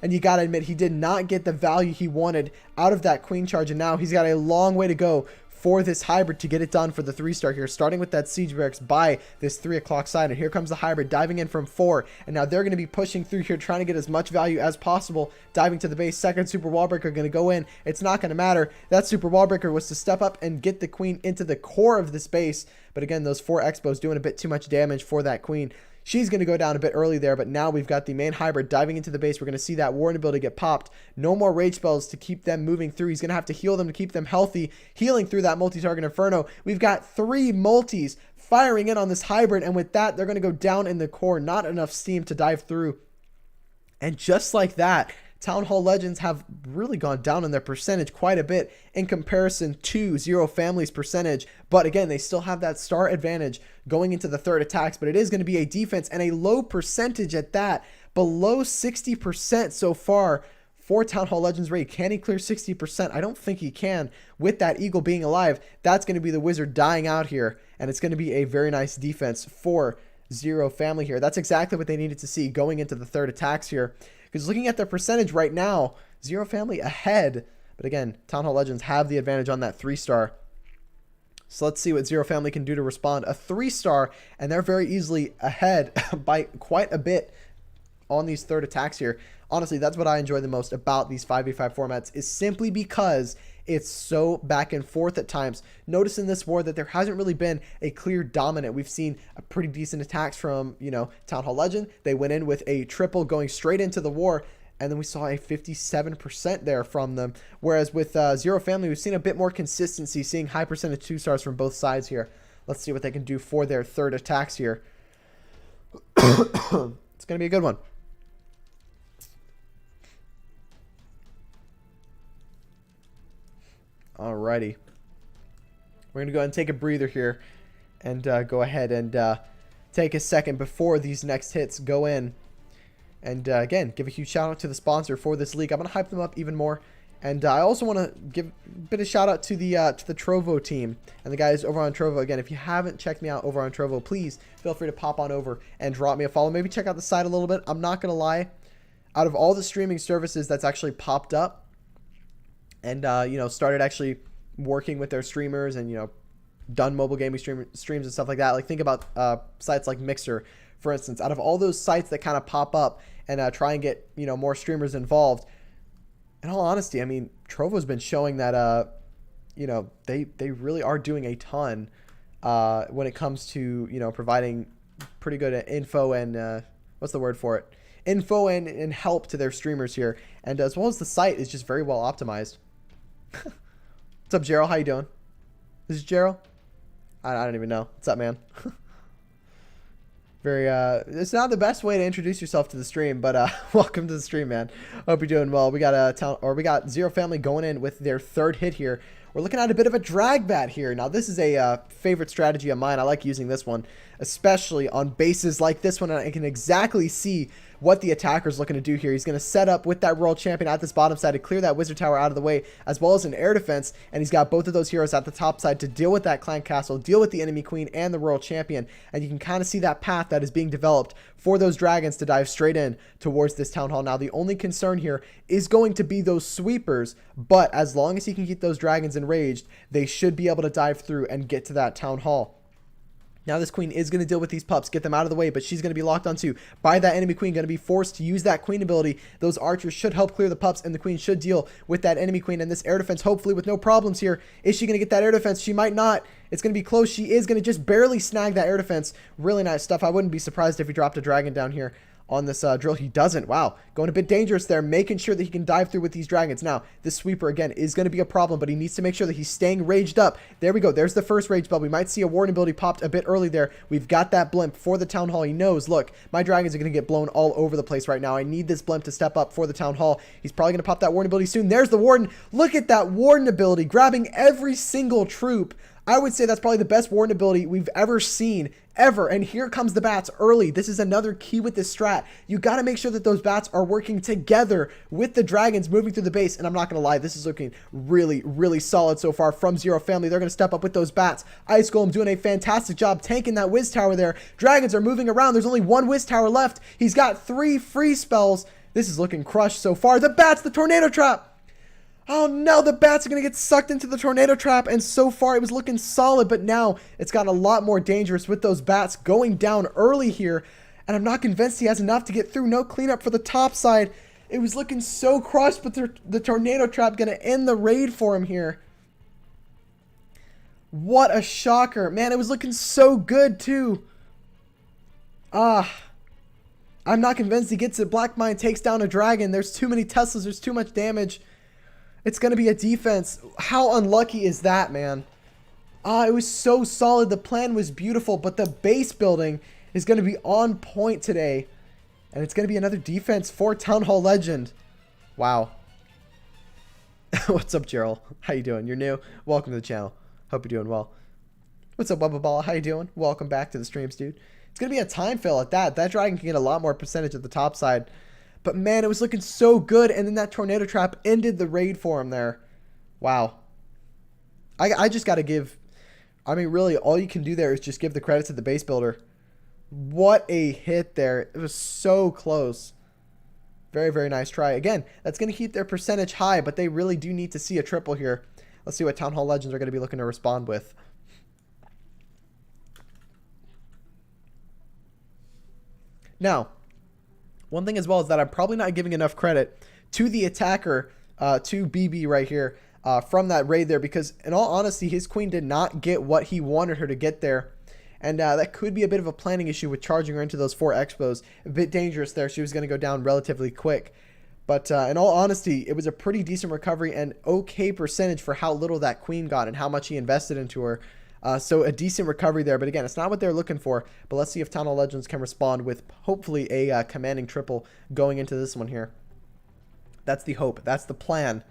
And you got to admit, he did not get the value he wanted out of that queen charge. And now he's got a long way to go for this hybrid to get it done for the 3-star here, starting with that siege barracks by this 3 o'clock side. And here comes the hybrid diving in from 4, and now they're going to be pushing through here, trying to get as much value as possible, diving to the base. Second super wall breaker going to go in. It's not going to matter. That super wall breaker was to step up and get the queen into the core of this base, but again, those 4 expos doing a bit too much damage for that queen. She's going to go down a bit early there, but now we've got the main hybrid diving into the base. We're going to see that warden ability get popped. No more rage spells to keep them moving through. He's going to have to heal them to keep them healthy, healing through that multi-target inferno. We've got 3 multis firing in on this hybrid, and with that, they're going to go down in the core. Not enough steam to dive through. And just like that, Townhall Legends have really gone down in their percentage quite a bit in comparison to Zero Family's percentage. But again, they still have that star advantage going into the 3rd attacks, but it is going to be a defense and a low percentage at that, below 60% so far for Townhall Legends raid. Can he clear 60%? I don't think he can. With that eagle being alive, that's going to be the wizard dying out here, and it's going to be a very nice defense for Zero Family here. That's exactly what they needed to see going into the 3rd attacks here. Because looking at their percentage right now, Zero Family ahead. But again, Townhall Legends have the advantage on that 3-star. So let's see what Zero Family can do to respond. A 3-star, and they're very easily ahead by quite a bit on these 3rd attacks here. Honestly, that's what I enjoy the most about these 5v5 formats, is simply because it's so back and forth at times. Notice in this war that there hasn't really been a clear dominant. We've seen a pretty decent attacks from, Townhall Legend. They went in with a triple going straight into the war, and then we saw a 57% there from them. Whereas with Zero Family, we've seen a bit more consistency, seeing high percentage 2-stars from both sides here. Let's see what they can do for their 3rd attacks here. It's going to be a good one. Alrighty. We're going to go ahead and take a breather here and go ahead and take a second before these next hits go in. And again, give a huge shout out to the sponsor for this league. I'm going to hype them up even more. And I also want to give a bit of shout out to the Trovo team and the guys over on Trovo. Again, if you haven't checked me out over on Trovo, please feel free to pop on over and drop me a follow. Maybe check out the site a little bit. I'm not going to lie. Out of all the streaming services that's actually popped up, and started actually working with their streamers and done mobile gaming streams and stuff like that. Like, think about sites like Mixer, for instance. Out of all those sites that kind of pop up and try and get more streamers involved, in all honesty, I mean, Trovo's been showing that they really are doing a ton when it comes to providing pretty good info and what's the word for it? Info and help to their streamers here, and as well as the site is just very well optimized. What's up, Gerald? How you doing? This is Gerald. I don't even know. What's up, man? Very, it's not the best way to introduce yourself to the stream, but welcome to the stream, man. Hope you're doing well. We got we got Zero Family going in with their third hit here. We're looking at a bit of a drag bat here. Now, this is a favorite strategy of mine. I like using this one, especially on bases like this one, and I can exactly see what the attacker's looking to do here. He's going to set up with that World Champion at this bottom side to clear that Wizard Tower out of the way, as well as an air defense, and he's got both of those heroes at the top side to deal with that Clan Castle, deal with the enemy Queen and the World Champion, and you can kind of see that path that is being developed for those dragons to dive straight in towards this Town Hall. Now, the only concern here is going to be those sweepers, but as long as he can keep those dragons enraged, they should be able to dive through and get to that Town Hall. Now this queen is going to deal with these pups, get them out of the way, but she's going to be locked onto by that enemy queen, going to be forced to use that queen ability. Those archers should help clear the pups, and the queen should deal with that enemy queen and this air defense, hopefully with no problems here. Is she going to get that air defense? She might not. It's going to be close. She is going to just barely snag that air defense. Really nice stuff. I wouldn't be surprised if he dropped a dragon down here on this drill. He doesn't. Wow, going a bit dangerous there, making sure that he can dive through with these dragons. Now this sweeper again is going to be a problem, but he needs to make sure that he's staying raged up. There we go. There's the first rage bell. We might see a warden ability popped a bit early there. We've got that blimp for the Town Hall. He knows, look, my dragons are going to get blown all over the place right now. I need this blimp to step up for the Town Hall. He's probably going to pop that warden ability soon. There's the warden. Look at that warden ability, grabbing every single troop. I would say that's probably the best warden ability we've ever seen, ever. And here comes the bats early. This is another key with this strat. You got to make sure that those bats are working together with the dragons moving through the base. And I'm not going to lie, this is looking really, really solid so far from Zero Family. They're going to step up with those bats. Ice Golem doing a fantastic job tanking that Wiz Tower there. Dragons are moving around. There's only one Wiz Tower left. He's got 3 free spells. This is looking crushed so far. The bats, the tornado trap. Oh no, the bats are going to get sucked into the tornado trap, and so far it was looking solid, but now it's gotten a lot more dangerous with those bats going down early here, and I'm not convinced he has enough to get through. No cleanup for the top side. It was looking so crushed, but the tornado trap going to end the raid for him here. What a shocker. Man, it was looking so good too. I'm not convinced he gets it. Black Mine takes down a dragon. There's too many Teslas. There's too much damage. It's going to be a defense. How unlucky is that, man? It was so solid. The plan was beautiful, but the base building is going to be on point today. And it's going to be another defense for Town Hall Legend. Wow. What's up, Gerald? How you doing? You're new? Welcome to the channel. Hope you're doing well. What's up, Bubba Ball? How you doing? Welcome back to the streams, dude. It's going to be a time fill at that. That dragon can get a lot more percentage at the top side. But man, it was looking so good, and then that tornado trap ended the raid for him there. Wow. I just got to give, I mean, really, all you can do there is just give the credit to the base builder. What a hit there. It was so close. Very, very nice try. Again, that's going to keep their percentage high, but they really do need to see a triple here. Let's see what Town Hall Legends are going to be looking to respond with. Now, one thing as well is that I'm probably not giving enough credit to the attacker, to BB right here, from that raid there, because in all honesty, his queen did not get what he wanted her to get there. And that could be a bit of a planning issue with charging her into those 4 expos. A bit dangerous there. She was going to go down relatively quick. But in all honesty, it was a pretty decent recovery and okay percentage for how little that queen got and how much he invested into her. So a decent recovery there, but again, it's not what they're looking for. But let's see if Town Hall Legends can respond with hopefully a commanding triple going into this one here. That's the hope. That's the plan.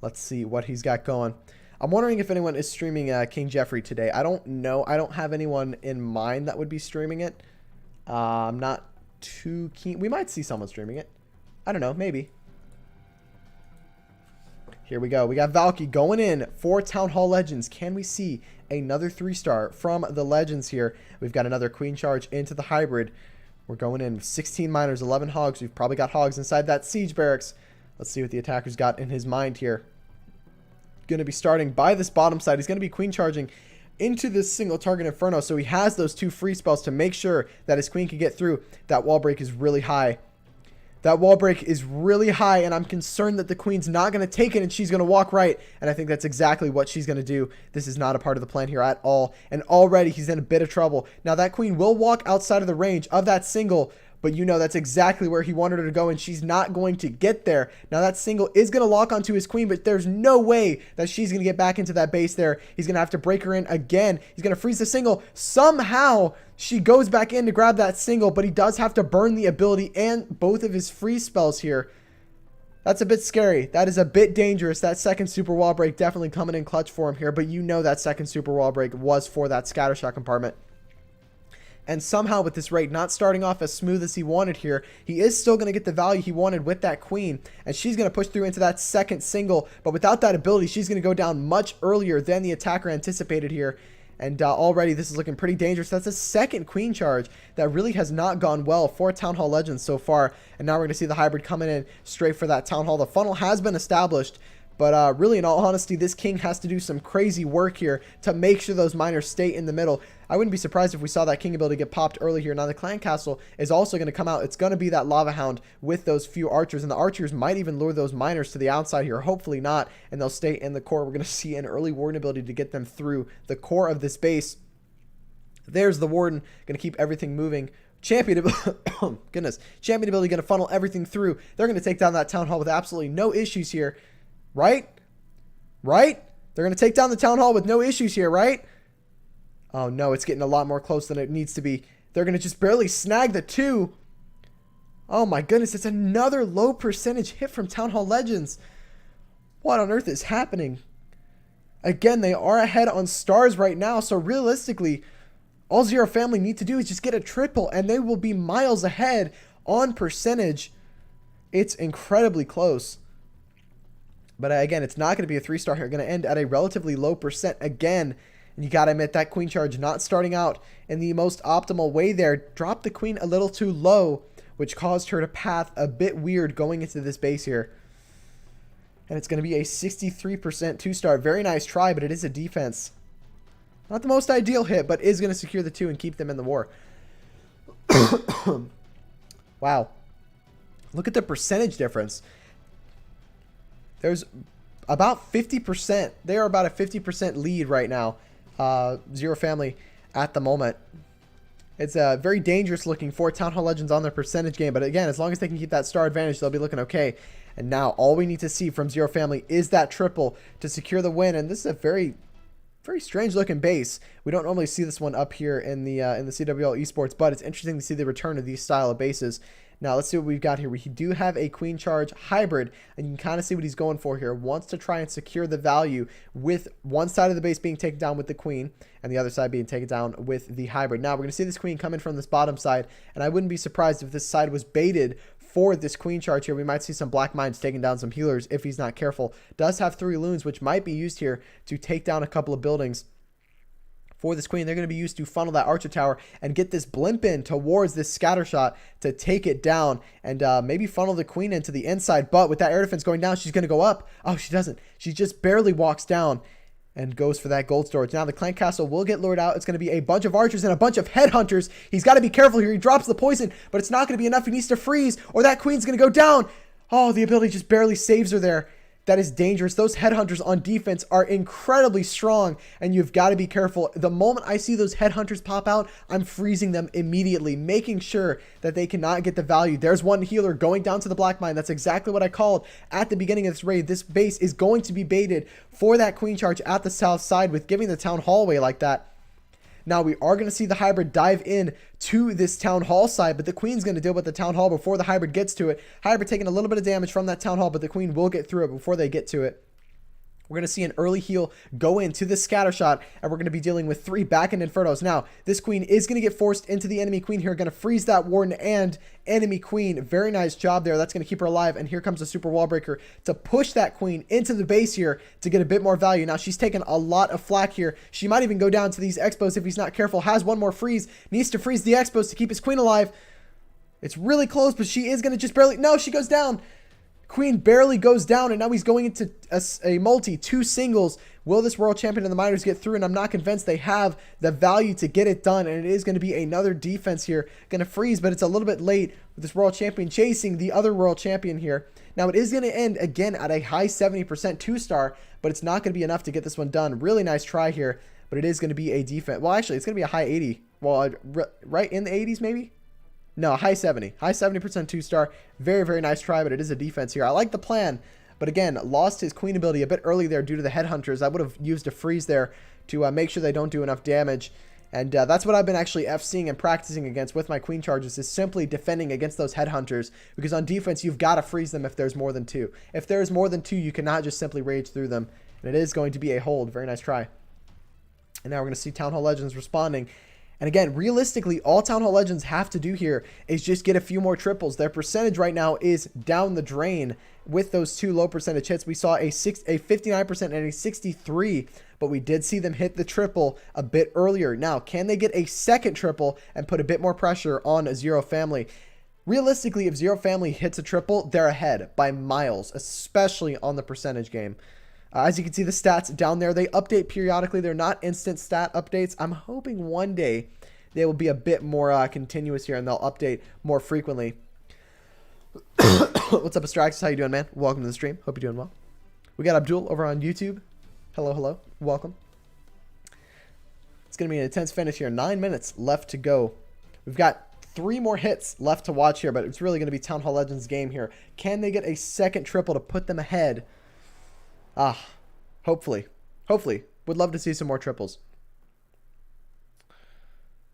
Let's see what he's got going. I'm wondering if anyone is streaming King Jeffrey today. I don't know. I don't have anyone in mind that would be streaming it. I'm not too keen. We might see someone streaming it. I don't know. Maybe. Here we go. We got Valky going in for Town Hall Legends. Can we see another 3-star from the Legends here? We've got another Queen Charge into the hybrid. We're going in 16 miners, 11 hogs. We've probably got hogs inside that siege barracks. Let's see what the attacker's got in his mind here. Going to be starting by this bottom side. He's going to be Queen Charging into this single target Inferno. So he has those 2 free spells to make sure that his queen can get through. That wall break is really high. That wall break is really high, and I'm concerned that the queen's not going to take it, and she's going to walk right, and I think that's exactly what she's going to do. This is not a part of the plan here at all, and already he's in a bit of trouble. Now, that queen will walk outside of the range of that single, but you know that's exactly where he wanted her to go, and she's not going to get there. Now that single is going to lock onto his queen, but there's no way that she's going to get back into that base there. He's going to have to break her in again. He's going to freeze the single. Somehow she goes back in to grab that single, but he does have to burn the ability and both of his freeze spells here. That's a bit scary. That is a bit dangerous. That second super wall break definitely coming in clutch for him here, but you know that second super wall break was for that scattershot compartment. And somehow with this raid not starting off as smooth as he wanted here, he is still going to get the value he wanted with that queen. And she's going to push through into that second single. But without that ability, she's going to go down much earlier than the attacker anticipated here. And already this is looking pretty dangerous. That's a second queen charge that really has not gone well for Townhall Legends so far. And now we're going to see the hybrid coming in straight for that Townhall. The funnel has been established. But really, in all honesty, this king has to do some crazy work here to make sure those miners stay in the middle. I wouldn't be surprised if we saw that king ability get popped early here. Now, the clan castle is also going to come out. It's going to be that lava hound with those few archers. And the archers might even lure those miners to the outside here. Hopefully not. And they'll stay in the core. We're going to see an early warden ability to get them through the core of this base. There's the warden. Going to keep everything moving. Champion ability, goodness. Champion ability going to funnel everything through. They're going to take down that town hall with absolutely no issues here. Right? Right? They're going to take down the town hall with no issues here, right? Oh, no, it's getting a lot more close than it needs to be. They're going to just barely snag the 2. Oh, my goodness. It's another low percentage hit from Townhall Legends. What on earth is happening? Again, they are ahead on stars right now. So, realistically, all Zero Family need to do is just get a triple, and they will be miles ahead on percentage. It's incredibly close. But again, it's not going to be a 3-star here. Going to end at a relatively low percent again. And you got to admit that queen charge not starting out in the most optimal way there. Dropped the queen a little too low, which caused her to path a bit weird going into this base here. And it's going to be a 63% 2-star. Very nice try, but it is a defense. Not the most ideal hit, but is going to secure the 2 and keep them in the war. Wow. Look at the percentage difference. There's about 50%. They are about a 50% lead right now. Zero Family at the moment. It's very dangerous looking for Townhall Legends on their percentage game. But again, as long as they can keep that star advantage, they'll be looking okay. And now all we need to see from Zero Family is that triple to secure the win. And this is a very strange looking base. We don't normally see this one up here in the CWL Esports, but it's interesting to see the return of these style of bases. Now, let's see what we've got here. We do have a queen charge hybrid, and you can kind of see what he's going for here. Wants to try and secure the value with one side of the base being taken down with the queen and the other side being taken down with the hybrid. Now, we're going to see this queen come in from this bottom side, and I wouldn't be surprised if this side was baited for this queen charge here. We might see some black mines taking down some healers if he's not careful. Does have 3 loons, which might be used here to take down a couple of buildings. For this queen, they're going to be used to funnel that archer tower and get this blimp in towards this scatter shot to take it down and maybe funnel the queen into the inside. But with that air defense going down, she's going to go up. Oh, she doesn't. She just barely walks down and goes for that gold storage. Now the clan castle will get lured out. It's going to be a bunch of archers and a bunch of headhunters. He's got to be careful here. He drops the poison, but it's not going to be enough. He needs to freeze or that queen's going to go down. Oh, the ability just barely saves her there. That is dangerous. Those headhunters on defense are incredibly strong, and you've got to be careful. The moment I see those headhunters pop out, I'm freezing them immediately, making sure that they cannot get the value. There's one healer going down to the black mine. That's exactly what I called at the beginning of this raid. This base is going to be baited for that queen charge at the south side with giving the town hallway like that. Now, we are going to see the hybrid dive in to this town hall side, but the queen's going to deal with the town hall before the hybrid gets to it. Hybrid taking a little bit of damage from that town hall, but the queen will get through it before they get to it. We're going to see an early heal go into the scatter shot, and we're going to be dealing with 3 back-end Infernos. Now, this queen is going to get forced into the enemy queen here, going to freeze that warden and enemy queen. Very nice job there. That's going to keep her alive, and here comes the super wall breaker to push that queen into the base here to get a bit more value. Now, she's taken a lot of flack here. She might even go down to these expos if he's not careful. Has one more freeze. Needs to freeze the expos to keep his queen alive. It's really close, but she is going to just barely... No, she goes down. Queen barely goes down, and now he's going into a multi, 2 singles. Will this world champion and the miners get through? And I'm not convinced they have the value to get it done. And it is going to be another defense here. Going to freeze, but it's a little bit late with this world champion chasing the other world champion here. Now, it is going to end again at a high 70% 2-star, but it's not going to be enough to get this one done. Really nice try here, but it is going to be a defense. Well, actually, it's going to be a high 80. Well, right in the 80s maybe? No, high 70. High 70% 2-star. Very, very nice try, but it is a defense here. I like the plan, but again, lost his queen ability a bit early there due to the headhunters. I would have used a freeze there to make sure they don't do enough damage. And that's what I've been actually FCing and practicing against with my queen charges, is simply defending against those headhunters. Because on defense, you've got to freeze them if there's more than 2. If there's more than 2, you cannot just simply rage through them. And it is going to be a hold. Very nice try. And now we're going to see Townhall Legends responding. And again, realistically, all Townhall Legends have to do here is just get a few more triples. Their percentage right now is down the drain with those 2 low percentage hits. We saw a 59% and a 63%, but we did see them hit the triple a bit earlier. Now, can they get a second triple and put a bit more pressure on Zero Family? Realistically, if Zero Family hits a triple, they're ahead by miles, especially on the percentage game. As you can see, the stats down there, they update periodically. They're not instant stat updates. I'm hoping one day they will be a bit more continuous here and they'll update more frequently. What's up, Astraxis? How you doing, man? Welcome to the stream. Hope you're doing well. We got Abdul over on YouTube. Hello, hello. Welcome. It's going to be an intense finish here. 9 minutes left to go. We've got 3 more hits left to watch here, but it's really going to be Townhall Legends game here. Can they get a second triple to put them ahead? Hopefully. Hopefully. Would love to see some more triples.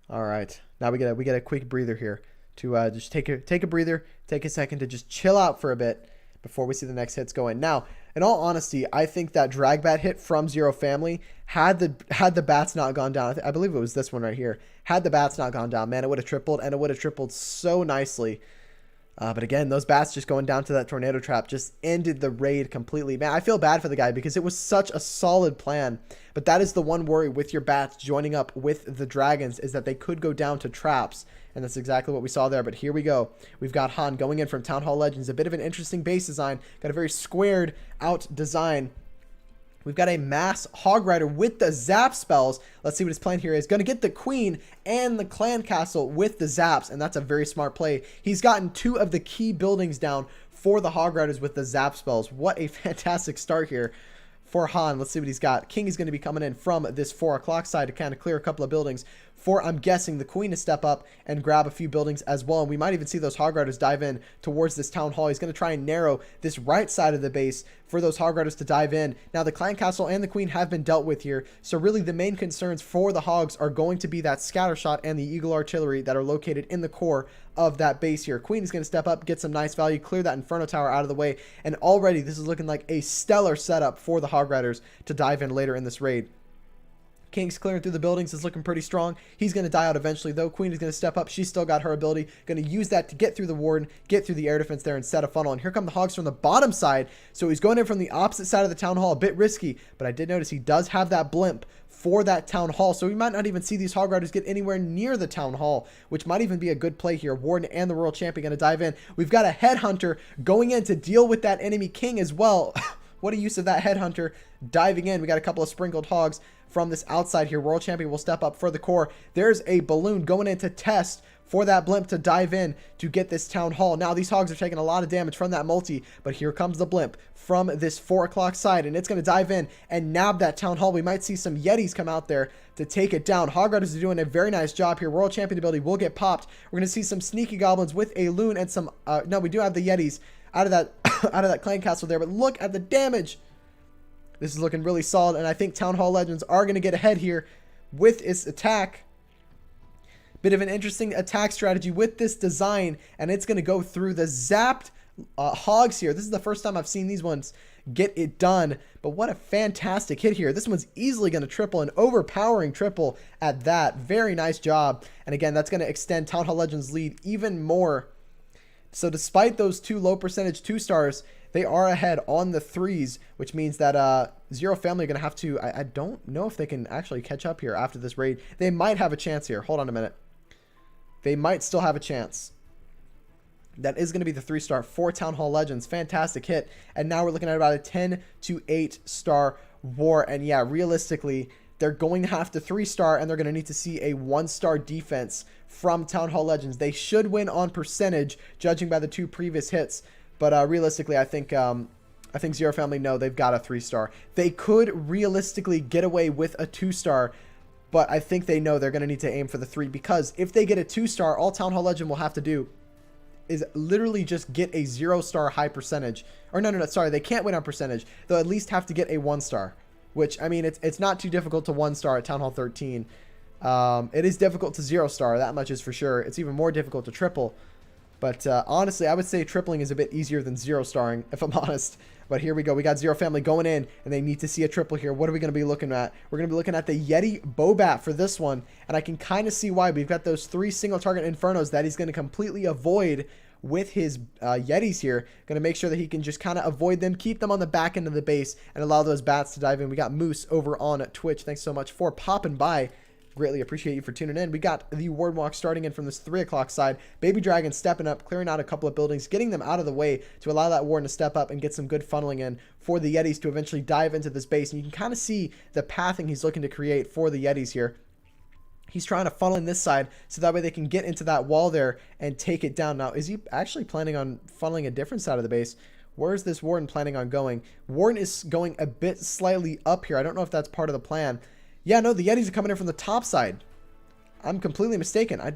All right. Now we get a quick breather here to just take a breather, take a second to just chill out for a bit before we see the next hits go in. Now, in all honesty, I think that drag bat hit from Zero Family, had the bats not gone down, I believe it was this one right here, had the bats not gone down, man, it would have tripled, and it would have tripled so nicely. But again, those bats just going down to that tornado trap just ended the raid completely. Man, I feel bad for the guy because it was such a solid plan. But that is the one worry with your bats joining up with the dragons, is that they could go down to traps. And that's exactly what we saw there. But here we go. We've got Han going in from Townhall Legends. A bit of an interesting base design. Got a very squared out design. We've got a mass Hog Rider with the zap spells. Let's see what his plan here is. Going to get the queen and the clan castle with the zaps, and that's a very smart play. He's gotten 2 of the key buildings down for the Hog Riders with the zap spells. What a fantastic start here for Han. Let's see what he's got. King is going to be coming in from this 4 o'clock side to kind of clear a couple of buildings for, I'm guessing, the queen to step up and grab a few buildings as well. And we might even see those Hog Riders dive in towards this Town Hall. He's going to try and narrow this right side of the base for those Hog Riders to dive in. Now, the clan castle and the queen have been dealt with here. So really the main concerns for the Hogs are going to be that scatter shot and the Eagle artillery that are located in the core of that base here. Queen is going to step up, get some nice value, clear that Inferno Tower out of the way. And already this is looking like a stellar setup for the Hog Riders to dive in later in this raid. King's clearing through the buildings is looking pretty strong. He's going to die out eventually, though. Queen is going to step up. She's still got her ability. Going to use that to get through the warden, get through the air defense there and set a funnel. And here come the Hogs from the bottom side. So he's going in from the opposite side of the Town Hall. A bit risky, but I did notice he does have that blimp for that Town Hall. So we might not even see these Hog Riders get anywhere near the Town Hall, which might even be a good play here. Warden and the Royal Champion going to dive in. We've got a Headhunter going in to deal with that enemy King as well. What a use of that Headhunter diving in. We got a couple of sprinkled Hogs from this outside here. Royal Champion will step up for the core. There's a balloon going in to test for that blimp to dive in to get this Town Hall. Now these Hogs are taking a lot of damage from that multi, but here comes the blimp from this 4 o'clock side, and it's going to dive in and nab that Town Hall. We might see some Yetis come out there to take it down. Hog Riders are doing a very nice job here. Royal Champion ability will get popped. We're going to see some sneaky goblins with a loon and some no, we do have the Yetis out of that out of that clan castle there, but look at the damage. This is looking really solid, and I think Town Hall Legends are going to get ahead here with its attack. Bit of an interesting attack strategy with this design, and it's going to go through the zapped Hogs here. This is the first time I've seen these ones get it done, but what a fantastic hit here. This one's easily going to triple, an overpowering triple at that. Very nice job, and again, that's going to extend Town Hall Legends' lead even more. So despite those 2 low percentage 2-stars, they are ahead on the 3s, which means that Zero Family are going to have to... I don't know if they can actually catch up here after this raid. They might have a chance here. Hold on a minute. They might still have a chance. That is going to be the 3-star for Town Hall Legends. Fantastic hit. And now we're looking at about a 10 to 8-star war. And yeah, realistically, they're going to have to 3-star, and they're going to need to see a 1-star defense from Town Hall Legends. They should win on percentage, judging by the 2 previous hits. But realistically, I think Zero Family know they've got a 3-star. They could realistically get away with a 2-star, but I think they know they're going to need to aim for the 3, because if they get a 2-star, all Town Hall Legend will have to do is literally just get a 0-star high percentage. Or no, sorry, they can't win on percentage. They'll at least have to get a 1-star, which, I mean, it's not too difficult to 1-star at Town Hall 13. It is difficult to 0-star, that much is for sure. It's even more difficult to triple. But honestly, I would say tripling is a bit easier than 0-starring, if I'm honest. But here we go. We got Zero Family going in, and they need to see a triple here. What are we going to be looking at? We're going to be looking at the Yeti Bobat for this one, and I can kind of see why. We've got those 3 single-target Infernos that he's going to completely avoid with his Yetis here. Going to make sure that he can just kind of avoid them, keep them on the back end of the base, and allow those bats to dive in. We got Moose over on Twitch. Thanks so much for popping by. Greatly appreciate you for tuning in. We got the Ward Walk starting in from this 3 o'clock side. Baby Dragon stepping up, clearing out a couple of buildings, getting them out of the way to allow that Warden to step up and get some good funneling in for the Yetis to eventually dive into this base. And you can kind of see the pathing he's looking to create for the Yetis here. He's trying to funnel in this side so that way they can get into that wall there and take it down. Now, is he actually planning on funneling a different side of the base? Where is this Warden planning on going? Warden is going a bit slightly up here. I don't know if that's part of the plan. Yeah, no, the Yetis are coming in from the top side. I'm completely mistaken. I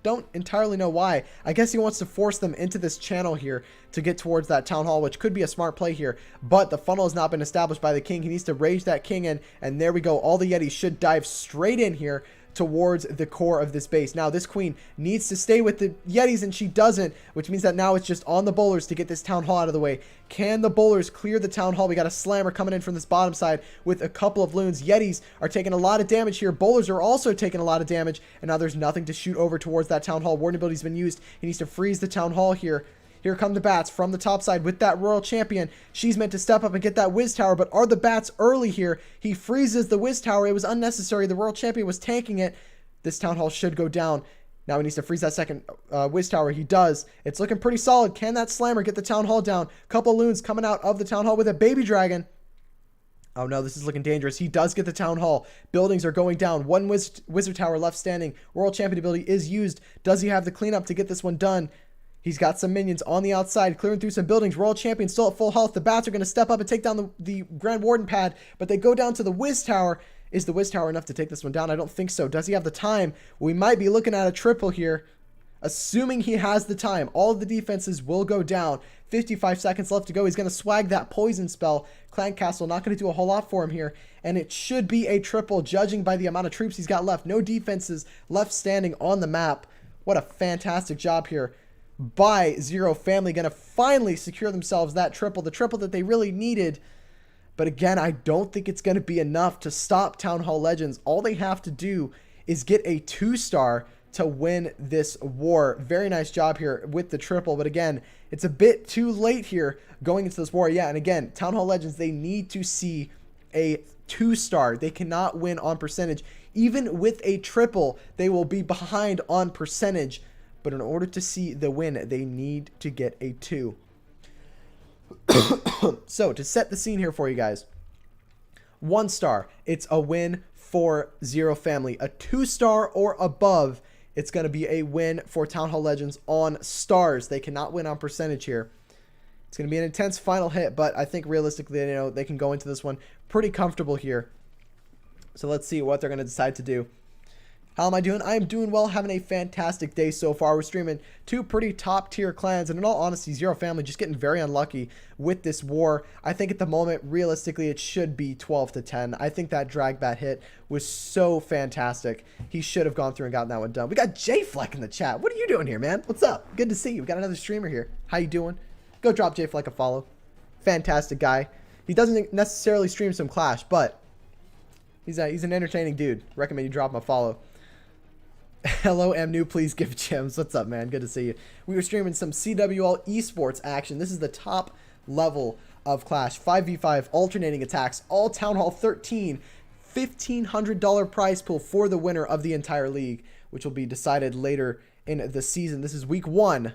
don't entirely know why. I guess he wants to force them into this channel here to get towards that Town Hall, which could be a smart play here. But the funnel has not been established by the King. He needs to rage that King in, and there we go. All the Yetis should dive straight in here towards the core of this base. Now, this Queen needs to stay with the Yetis, and she doesn't, which means that now it's just on the bowlers to get this Town Hall out of the way. Can the bowlers clear the Town Hall? We got a slammer coming in from this bottom side with a couple of loons. Yetis are taking a lot of damage here. Bowlers are also taking a lot of damage, and now there's nothing to shoot over towards that Town Hall. Warden ability's been used. He needs to freeze the Town Hall here. Here come the bats from the top side with that Royal Champion. She's meant to step up and get that Wiz Tower, but are the bats early here? He freezes the Wiz Tower. It was unnecessary. The Royal Champion was tanking it. This Town Hall should go down. Now he needs to freeze that second Wiz Tower. He does. It's looking pretty solid. Can that Slammer get the Town Hall down? Couple loons coming out of the Town Hall with a Baby Dragon. Oh no, this is looking dangerous. He does get the Town Hall. Buildings are going down. One Wizard Tower left standing. Royal Champion ability is used. Does he have the cleanup to get this one done? He's got some minions on the outside, clearing through some buildings. Royal Champion still at full health. The bats are going to step up and take down the Grand Warden pad, but they go down to the Wiz Tower. Is the Wiz Tower enough to take this one down? I don't think so. Does he have the time? We might be looking at a triple here. Assuming he has the time, all of the defenses will go down. 55 seconds left to go. He's going to swag that poison spell. Clan Castle not going to do a whole lot for him here. And it should be a triple, judging by the amount of troops he's got left. No defenses left standing on the map. What a fantastic job here by Zero Family. Going to finally secure themselves that triple. The triple that they really needed. But again, I don't think it's going to be enough to stop Town Hall Legends. All they have to do is get a 2-star to win this war. Very nice job here with the triple. But again, it's a bit too late here going into this war. Yeah, and again, Town Hall Legends, they need to see a 2-star. They cannot win on percentage. Even with a triple, they will be behind on percentage. But in order to see the win, they need to get a 2. So, to set the scene here for you guys, 1-star, it's a win for Zero Family. A 2-star or above, it's going to be a win for Town Hall Legends on stars. They cannot win on percentage here. It's going to be an intense final hit, but I think realistically, they can go into this one pretty comfortable here. So let's see what they're going to decide to do. How am I doing? I am doing well, having a fantastic day so far. We're streaming 2 pretty top tier clans, and in all honesty, Zero Family just getting very unlucky with this war. I think at the moment, realistically, it should be 12-10. I think that drag bat hit was so fantastic. He should have gone through and gotten that one done. We got J-Fleck in the chat. What are you doing here, man? What's up? Good to see you. We got another streamer here. How you doing? Go drop J-Fleck a follow. Fantastic guy. He doesn't necessarily stream some Clash, but he's an entertaining dude. Recommend you drop him a follow. Hello, New. Please give gems. What's up, man? Good to see you. We were streaming some CWL Esports action. This is the top level of Clash. 5v5 alternating attacks. All Town Hall 13. $1,500 prize pool for the winner of the entire league, which will be decided later in the season. This is week 1.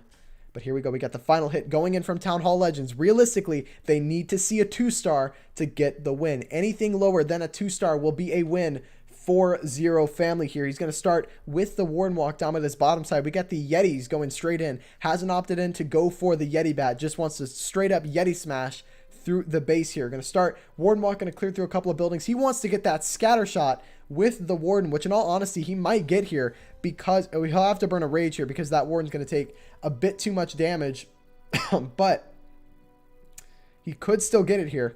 But here we go. We got the final hit going in from Town Hall Legends. Realistically, they need to see a 2-star to get the win. Anything lower than a 2-star will be a win for Zero Family here. He's going to start with the Warden Walk down at his bottom side. We got the Yetis going straight in. Hasn't opted in to go for the Yeti bat. Just wants to straight up Yeti smash through the base here. Going to start Warden Walk, going to clear through a couple of buildings. He wants to get that scatter shot with the Warden, which in all honesty, he might get here because he'll have to burn a Rage here because that Warden's going to take a bit too much damage. But he could still get it here.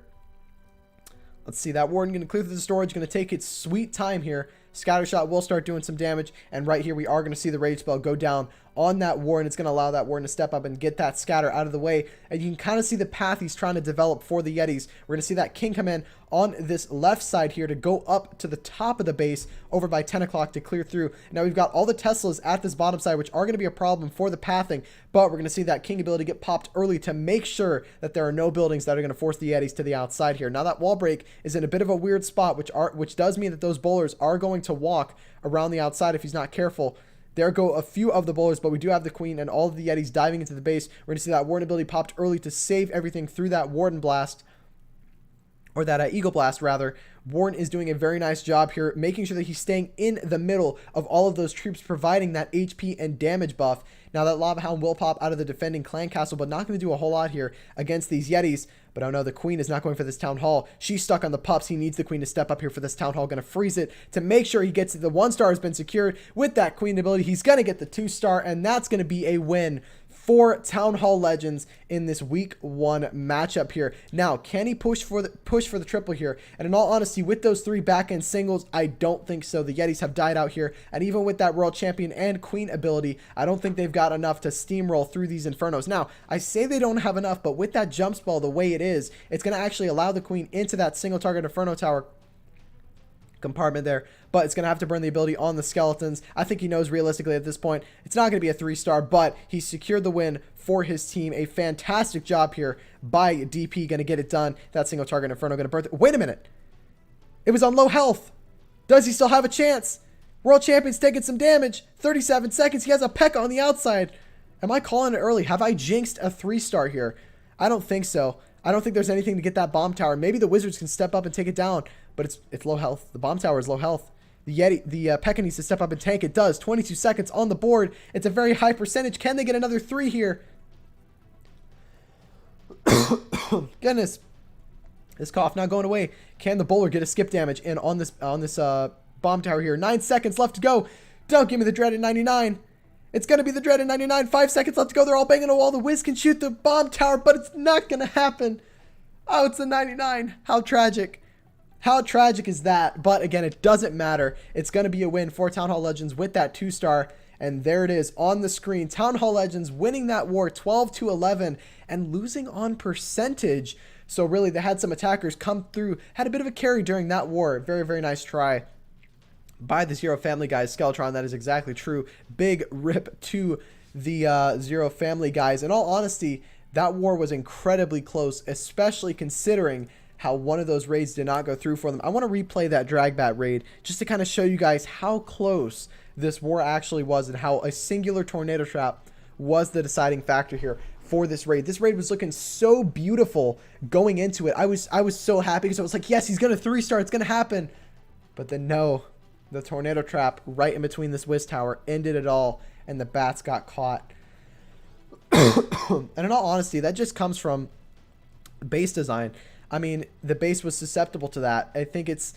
Let's see. That Warden going to clear through the storage, going to take its sweet time here. Scatter Shot will start doing some damage. And right here, we are going to see the Rage Spell go down on that Warden. It's going to allow that Warden to step up and get that Scatter out of the way. And you can kind of see the path he's trying to develop for the Yetis. We're going to see that King come in on this left side here to go up to the top of the base over by 10 o'clock to clear through. Now we've got all the Teslas at this bottom side, which are going to be a problem for the pathing, but we're going to see that King ability get popped early to make sure that there are no buildings that are going to force the Yetis to the outside here. Now that wall break is in a bit of a weird spot, which does mean that those bowlers are going to walk around the outside if he's not careful. There go a few of the bowlers, but we do have the Queen and all of the Yetis diving into the base. We're going to see that Warden ability popped early to save everything through that Warden Blast. Or that Eagle Blast, rather. Warden is doing a very nice job here, making sure that he's staying in the middle of all of those troops, providing that HP and damage buff. Now that Lava Hound will pop out of the defending clan castle, but not going to do a whole lot here against these Yetis. But oh no, the Queen is not going for this Town Hall. She's stuck on the pups. He needs the Queen to step up here for this Town Hall. Going to freeze it to make sure he gets it. The 1-star has been secured with that Queen ability. He's going to get the 2-star, and that's going to be a win for Town Hall Legends in this week 1 matchup here. Now, can he push for the triple here? And in all honesty, with those 3 back-end singles, I don't think so. The Yetis have died out here, and even with that World Champion and Queen ability, I don't think they've got enough to steamroll through these Infernos. Now, I say they don't have enough, but with that jump spell the way it is, it's going to actually allow the Queen into that single target Inferno Tower compartment there, but it's going to have to burn the ability on the skeletons. I think he knows realistically at this point it's not going to be a 3-star, but he secured the win for his team. A fantastic job here by DP, going to get it done. That single target Inferno going to burn. Wait a minute, it was on low health. Does he still have a chance? World Champion's taking some damage. 37 seconds. He has a P.E.K.K.A on the outside. Am I calling it early? Have I jinxed a 3-star here? I don't think so. I don't think there's anything to get that bomb tower. Maybe the Wizards can step up and take it down, but it's low health. The bomb tower is low health. The P.E.K.K.A needs to step up and tank. It does. 22 seconds on the board. It's a very high percentage. Can they get another 3 here? Goodness. This cough not going away. Can the bowler get a skip damage in on this bomb tower here? 9 seconds left to go. Don't give me the dreaded 99. It's going to be the dreaded 99. 5 seconds left to go. They're all banging a wall. The Wiz can shoot the bomb tower, but it's not going to happen. Oh, it's a 99. How tragic. How tragic is that? But again, it doesn't matter. It's going to be a win for Town Hall Legends with that 2-star. And there it is on the screen. Town Hall Legends winning that war 12-11 and losing on percentage. So really, they had some attackers come through. Had a bit of a carry during that war. Very, very nice try by the Zero Family guys. Skeletron, that is exactly true. Big rip to the Zero Family guys. In all honesty, that war was incredibly close, especially considering how one of those raids did not go through for them. I want to replay that Dragbat raid just to kind of show you guys how close this war actually was and how a singular tornado trap was the deciding factor here for this raid. This raid was looking so beautiful going into it. I was so happy because I was like, yes, he's going to 3-star. It's going to happen. But then no. The tornado trap right in between this Wiz Tower ended it all, and the bats got caught. And in all honesty, that just comes from base design. I mean, the base was susceptible to that. I think it's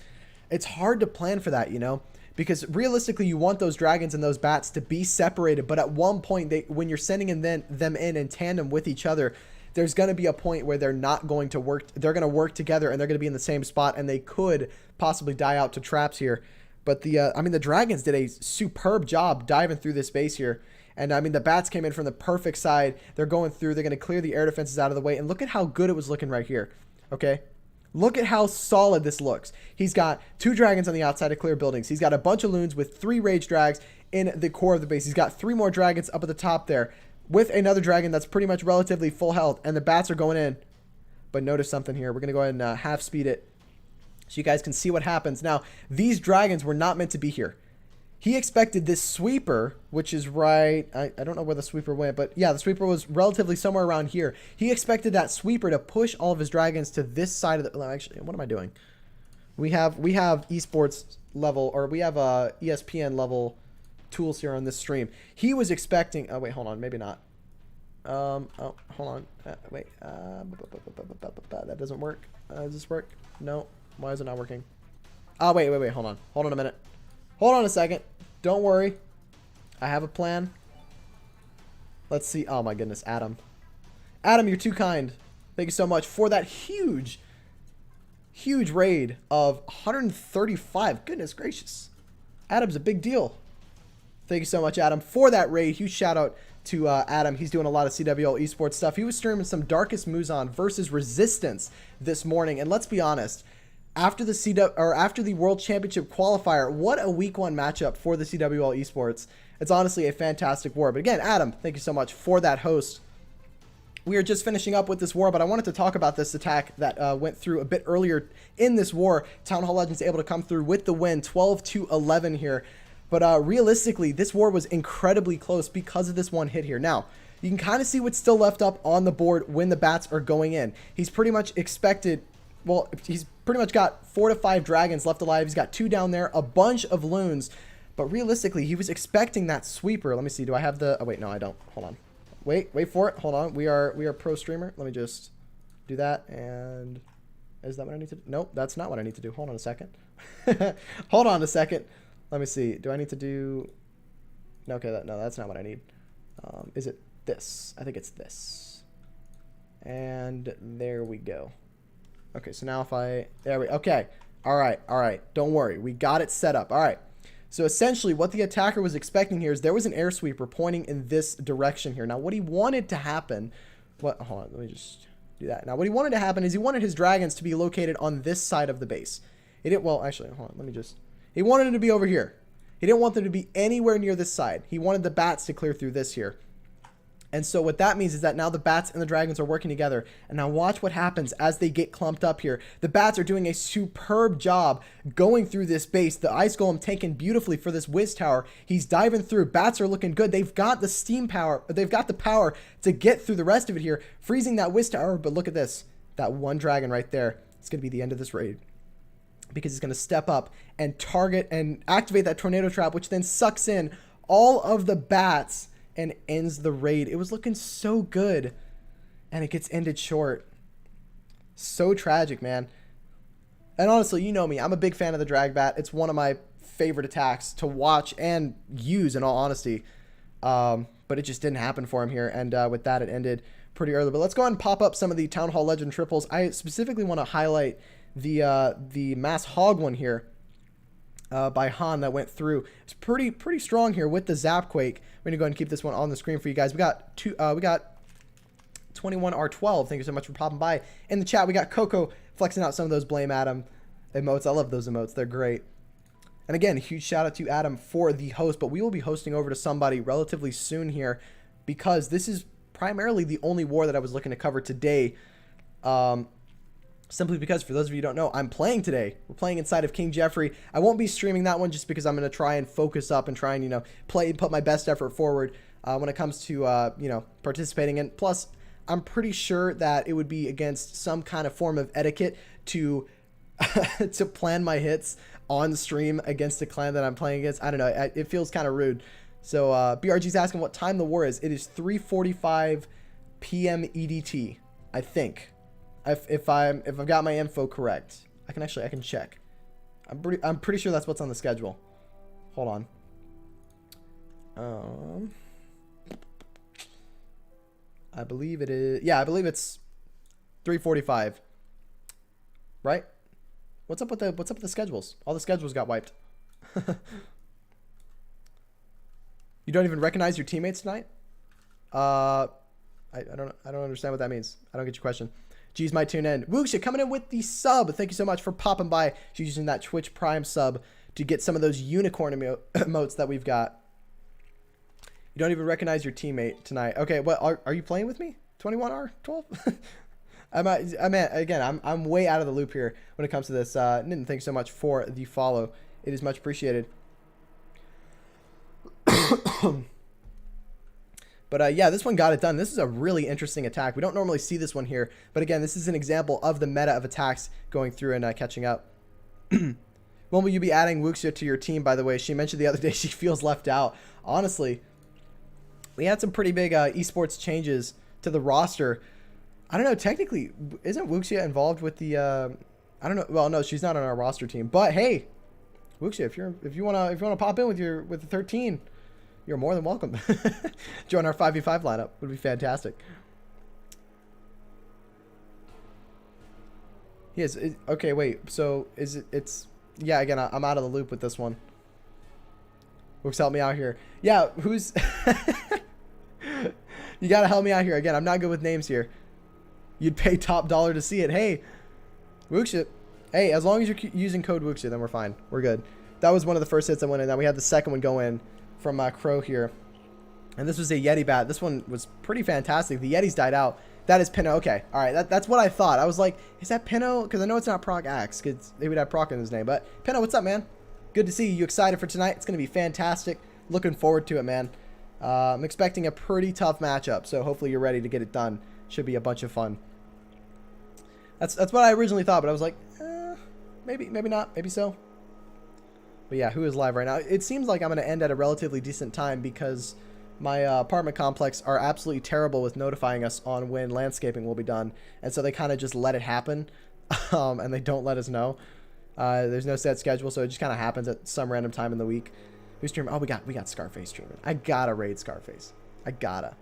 hard to plan for that, you know, because realistically, you want those dragons and those bats to be separated. But at one point, when you're sending them in tandem with each other, there's going to be a point where they're not going to work. They're going to work together, and they're going to be in the same spot, and they could possibly die out to traps here. But the dragons did a superb job diving through this base here. And I mean, the bats came in from the perfect side. They're going through. They're going to clear the air defenses out of the way. And look at how good it was looking right here. Okay. Look at how solid this looks. He's got 2 dragons on the outside to clear buildings. He's got a bunch of loons with 3 rage drags in the core of the base. He's got 3 more dragons up at the top there with another dragon that's pretty much relatively full health. And the bats are going in. But notice something here. We're going to go ahead and half speed it so you guys can see what happens. Now, these dragons were not meant to be here. He expected this sweeper, which is right, I don't know where the sweeper went, but yeah, the sweeper was relatively somewhere around here. He expected that sweeper to push all of his dragons to this side of the, actually, what am I doing? We have esports level, or we have ESPN level tools here on this stream. He was expecting, oh wait, hold on, maybe not. Oh, hold on, wait, that doesn't work. Does this work? No. Why is it not working? Oh, wait. Hold on. Hold on a minute. Hold on a second. Don't worry. I have a plan. Let's see. Oh, my goodness. Adam. Adam, you're too kind. Thank you so much for that huge raid of 135. Goodness gracious. Adam's a big deal. Thank you so much, Adam, for that raid. Huge shout out to Adam. He's doing a lot of CWL Esports stuff. He was streaming some Darkest Muzan versus Resistance this morning. And let's be honest, after the World Championship qualifier, what a week 1 matchup for the CWL Esports. It's honestly a fantastic war. But again, Adam, thank you so much for that host. We are just finishing up with this war, but I wanted to talk about this attack that went through a bit earlier in this war. Townhall Legends able to come through with the win, 12-11 here. But realistically, this war was incredibly close because of this one hit here. Now, you can kind of see what's still left up on the board when the bats are going in. He's pretty much expected, well, he's pretty much got 4 to 5 dragons left alive. He's got 2 down there, a bunch of loons. But realistically, he was expecting that sweeper. Let me see. Do I have the... Oh, wait, no, I don't. Hold on. Wait for it. Hold on. We are pro streamer. Let me just do that. And is that what I need to do? Nope, that's not what I need to do. Hold on a second. Hold on a second. Let me see. Do I need to do... No, okay, no, that's not what I need. Is it this? I think it's this. And there we go. Okay, so now if I... There we... Okay. All right. Don't worry. We got it set up. All right. So essentially what the attacker was expecting here is there was an air sweeper pointing in this direction here. Now what he wanted to happen, hold on, let me just do that. Now what he wanted to happen is he wanted his dragons to be located on this side of the base. He didn't, well, actually, hold on, he wanted them to be over here. He didn't want them to be anywhere near this side. He wanted the bats to clear through this here. And so what that means is that now the bats and the dragons are working together. And now watch what happens as they get clumped up here. The bats are doing a superb job going through this base. The ice golem taken beautifully for this whiz tower. He's diving through. Bats are looking good. They've got the steam power. They've got the power to get through the rest of it here, freezing that whiz tower. But look at this. That one dragon right there. It's going to be the end of this raid, because he's going to step up and target and activate that tornado trap, which then sucks in all of the bats and ends the raid. It was looking so good, and it gets ended short. So tragic, man. And honestly, you know me, I'm a big fan of the drag bat. It's one of my favorite attacks to watch and use, in all honesty. But it just didn't happen for him here, and with that, it ended pretty early. But let's go ahead and pop up some of the Townhall Legend triples. I specifically want to highlight the Mass Hog one here by Han that went through. It's pretty strong here with the Zapquake. We're gonna go ahead and keep this one on the screen for you guys. We got 21R12. Thank you so much for popping by in the chat. We got Coco flexing out some of those Blame Adam emotes. I love those emotes. They're great. And again, huge shout out to Adam for the host, but we will be hosting over to somebody relatively soon here, because this is primarily the only war that I was looking to cover today. Simply because, for those of you who don't know, I'm playing today. We're playing inside of King Jeffrey. I won't be streaming that one just because I'm going to try and focus up and try and, play and put my best effort forward when it comes to, participating. And plus, I'm pretty sure that it would be against some kind of form of etiquette to to plan my hits on stream against a clan that I'm playing against. I don't know. It feels kind of rude. So BRG's asking what time the war is. It is 3:45 p.m. EDT, I think. If I've got my info correct, I can check. I'm pretty sure that's what's on the schedule. Hold on. I believe it is. Yeah, I believe it's 3:45. Right? What's up with the schedules? All the schedules got wiped. You don't even recognize your teammates tonight? I don't understand what that means. I don't get your question. G's might tune in. Wuxia coming in with the sub. Thank you so much for popping by. She's using that Twitch Prime sub to get some of those unicorn emotes that we've got. You don't even recognize your teammate tonight. Okay, what are you playing with me? 21R12? I'm way out of the loop here when it comes to this. Nitin, thanks so much for the follow. It is much appreciated. But yeah, this one got it done. This is a really interesting attack. We don't normally see this one here. But again, this is an example of the meta of attacks going through and catching up. When will you be adding Wuxia to your team, by the way? She mentioned the other day she feels left out. Honestly, we had some pretty big esports changes to the roster. I don't know. Technically, isn't Wuxia involved with the... I don't know. Well, no, she's not on our roster team. But hey, Wuxia, if you wanna pop in with the 13, you're more than welcome. Join our 5v5 lineup. Would be fantastic. Yes. Okay. Wait. So is it? It's yeah. Again, I'm out of the loop with this one. Wuxia, help me out here. Yeah. Who's? You gotta help me out here. Again, I'm not good with names here. You'd pay top dollar to see it. Hey, Wuxia. Hey, as long as you're using code Wuxia, then we're fine. We're good. That was one of the first hits that went in. Then we had the second one go in from Crow here. And this was a Yeti bat. This one was pretty fantastic. The Yetis died out. That is Pinno. Okay. All right. That's what I thought. I was like, is that Pinno? Because I know it's not Proc Axe, because they would have Proc in his name. But Pinno, what's up, man? Good to see you. You excited for tonight? It's going to be fantastic. Looking forward to it, man. I'm expecting a pretty tough matchup. So hopefully you're ready to get it done. Should be a bunch of fun. That's what I originally thought. But I was like, maybe not. Maybe so. But yeah, who is live right now? It seems like I'm going to end at a relatively decent time because my apartment complex are absolutely terrible with notifying us on when landscaping will be done. And so they kind of just let it happen. And they don't let us know. There's no set schedule, so it just kind of happens at some random time in the week. Who's streaming? Oh, we got Scarface streaming. I gotta raid Scarface. I gotta.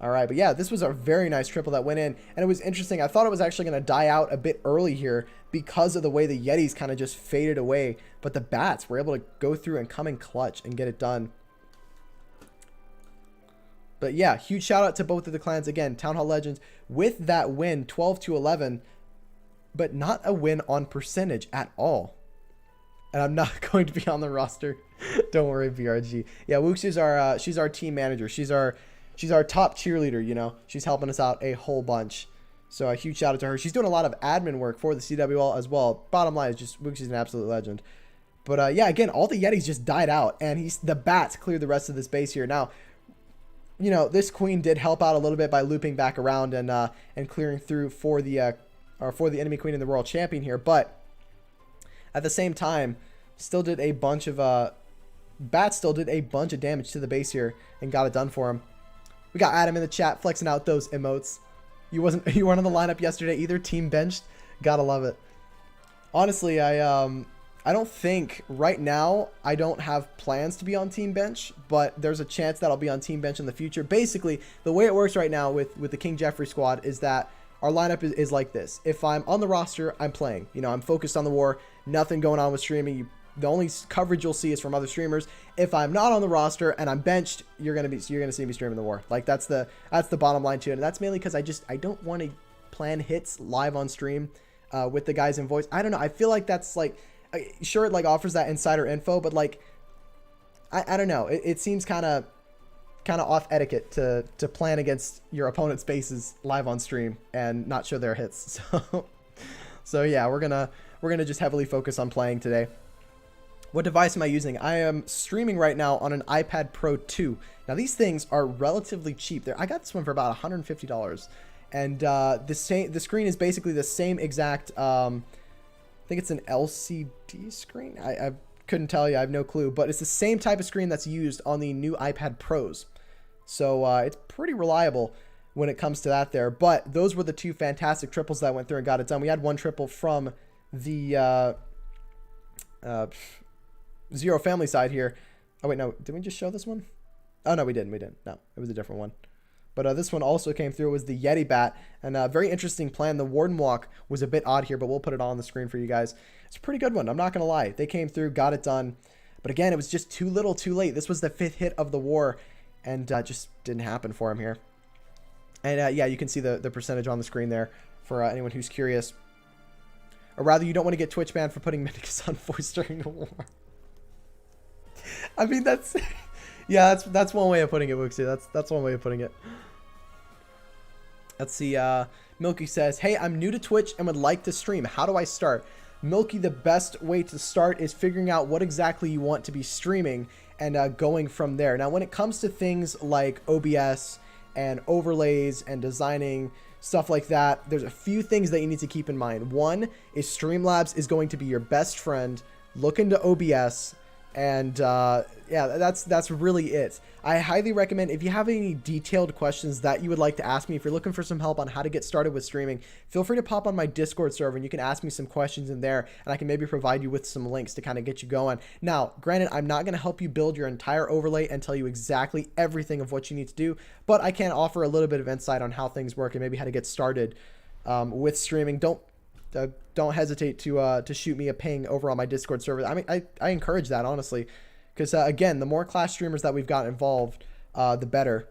All right, but yeah, this was a very nice triple that went in, and it was interesting. I thought it was actually going to die out a bit early here because of the way the Yetis kind of just faded away, but the bats were able to go through and come in clutch and get it done. But yeah, huge shout out to both of the clans. Again, Townhall Legends with that win, 12-11, but not a win on percentage at all. And I'm not going to be on the roster. Don't worry, BRG. Yeah, Wuxia's she's our team manager. She's our top cheerleader, you know. She's helping us out a whole bunch. So a huge shout out to her. She's doing a lot of admin work for the CWL as well. Bottom line is just Wuxia's an absolute legend. But yeah, again, all the Yetis just died out, and the bats cleared the rest of this base here. Now, you know, this queen did help out a little bit by looping back around and clearing through for the enemy queen and the royal champion here. But at the same time, still did a bunch of bats still did a bunch of damage to the base here and got it done for him. We got Adam in the chat flexing out those emotes. You weren't on the lineup yesterday either. Team benched. Gotta love it. Honestly, I don't think right now I don't have plans to be on team bench, but there's a chance that I'll be on team bench in the future. Basically, the way it works right now with the King Jeffrey squad is that our lineup is like this. If I'm on the roster, I'm playing. You know, I'm focused on the war. Nothing going on with streaming. The only coverage you'll see is from other streamers. If I'm not on the roster and I'm benched, you're gonna see me streaming the war. Like that's the bottom line to it. And that's mainly because I don't want to plan hits live on stream with the guys in voice. I don't know. I feel like that's like sure it like offers that insider info, but like I don't know. It seems kind of off etiquette to plan against your opponent's bases live on stream and not show their hits. So yeah, we're gonna just heavily focus on playing today. What device am I using? I am streaming right now on an iPad Pro 2. Now these things are relatively cheap. I got this one for about $150, and the screen is basically the same exact. I think it's an LCD screen. I couldn't tell you. I have no clue, but it's the same type of screen that's used on the new iPad Pros. So it's pretty reliable when it comes to that there. But those were the two fantastic triples that went through and got it done. We had one triple from the Zero family side here. Oh wait, no, did we just show this one? Oh no, we didn't. No, it was a different one. But this one also came through. It was the Yeti bat, and a very interesting plan. The Warden walk was a bit odd here, but we'll put it all on the screen for you guys. It's a pretty good one. I'm not gonna lie. They came through, got it done. But again, it was just too little, too late. This was the 5th hit of the war, and just didn't happen for him here. And yeah, you can see the percentage on the screen there for anyone who's curious. Or rather, you don't want to get Twitch banned for putting Medicus on voice during the war. I mean, that's yeah, that's one way of putting it, Wuxia. That's one way of putting it. Let's see. Milky says, "Hey, I'm new to Twitch and would like to stream. How do I start?" Milky, the best way to start is figuring out what exactly you want to be streaming and going from there. Now, when it comes to things like OBS and overlays and designing stuff like that, there's a few things that you need to keep in mind. One is Streamlabs is going to be your best friend. Look into OBS. And yeah, that's really it. I highly recommend, if you have any detailed questions that you would like to ask me, if you're looking for some help on how to get started with streaming, feel free to pop on my Discord server and you can ask me some questions in there, and I can maybe provide you with some links to kind of get you going. Now, granted, I'm not going to help you build your entire overlay and tell you exactly everything of what you need to do, but I can offer a little bit of insight on how things work and maybe how to get started with streaming. Don't hesitate to shoot me a ping over on my Discord server. I mean, I encourage that, honestly, because again, the more Clash streamers that we've got involved, the better.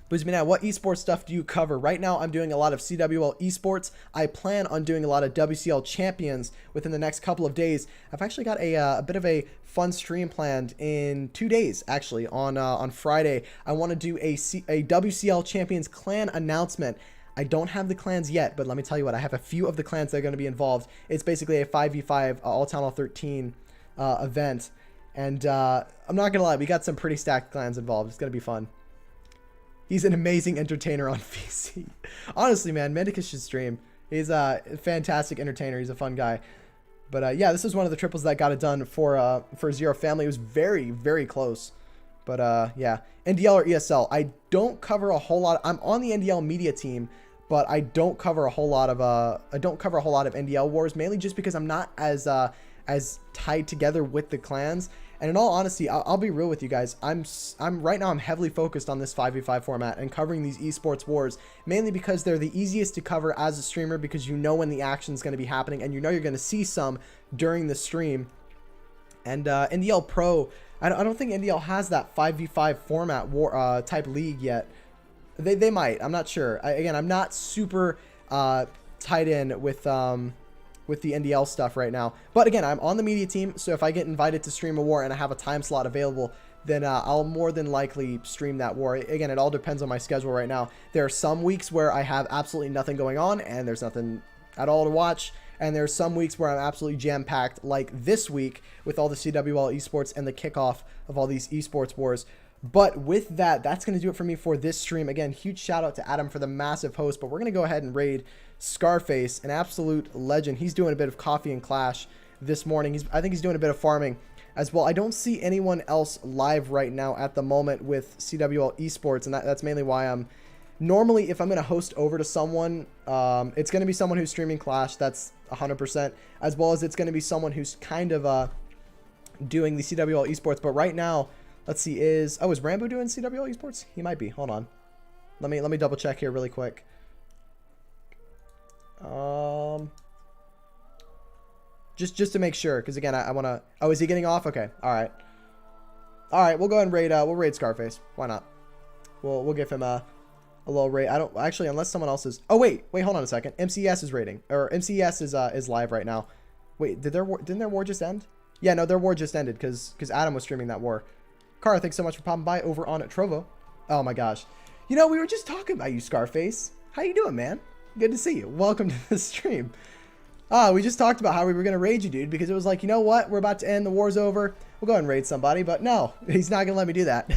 But now, what esports stuff do you cover? Right now, I'm doing a lot of CWL esports. I plan on doing a lot of WCL champions within the next couple of days. I've actually got a bit of a fun stream planned in 2 days, actually, on Friday. I want to do a WCL champions clan announcement. I don't have the clans yet, but let me tell you what, I have a few of the clans that are going to be involved. It's basically a 5v5 all Townhall 13 event. And I'm not going to lie, we got some pretty stacked clans involved. It's going to be fun. He's an amazing entertainer on PC. Honestly, man, Mendicus should stream. He's a fantastic entertainer. He's a fun guy. But yeah, this is one of the triples that got it done for Zero Family. It was very, very close. But yeah, NDL or ESL. I don't cover a whole lot. I'm on the NDL media team, but I don't cover a whole lot of NDL wars, mainly just because I'm not as tied together with the clans. And in all honesty, I'll be real with you guys. I'm right now, I'm heavily focused on this 5v5 format and covering these esports wars, mainly because they're the easiest to cover as a streamer, because you know when the action is going to be happening and you know you're going to see some during the stream. And NDL Pro, I don't think NDL has that 5v5 format war type league yet. They might. I'm not sure. Again, I'm not super tied in with the NDL stuff right now. But again, I'm on the media team, so if I get invited to stream a war and I have a time slot available, then I'll more than likely stream that war. Again, it all depends on my schedule right now. There are some weeks where I have absolutely nothing going on and there's nothing at all to watch. And there's some weeks where I'm absolutely jam-packed, like this week with all the CWL esports and the kickoff of all these esports wars. But with that, that's going to do it for me for this stream. Again, huge shout out to Adam for the massive host, but we're going to go ahead and raid Scarface, an absolute legend. He's doing a bit of coffee and Clash this morning. I think he's doing a bit of farming as well. I don't see anyone else live right now at the moment with CWL esports, and that's mainly why I'm... Normally, if I'm going to host over to someone, it's going to be someone who's streaming Clash. That's 100%. As well as it's going to be someone who's kind of doing the CWL esports. But right now, let's see, is Rambo doing CWL esports? He might be. Hold on. Let me double check here really quick. Just to make sure, because again, I want to... Oh, is he getting off? Okay. All right. All right, we'll go ahead and raid. We'll raid Scarface. Why not? We'll give him a little raid. I don't actually, unless someone else is... Oh, wait, hold on a second. MCS is raiding, or MCS is live right now. Wait, didn't their war just end? Yeah, no, their war just ended because Adam was streaming that war. Kara, thanks so much for popping by over on at Trovo. Oh my gosh. You know, we were just talking about you, Scarface. How you doing, man? Good to see you. Welcome to the stream. We just talked about how we were going to raid you, dude, because it was like, you know what? We're about to end. The war's over. We'll go ahead and raid somebody, but no, he's not going to let me do that.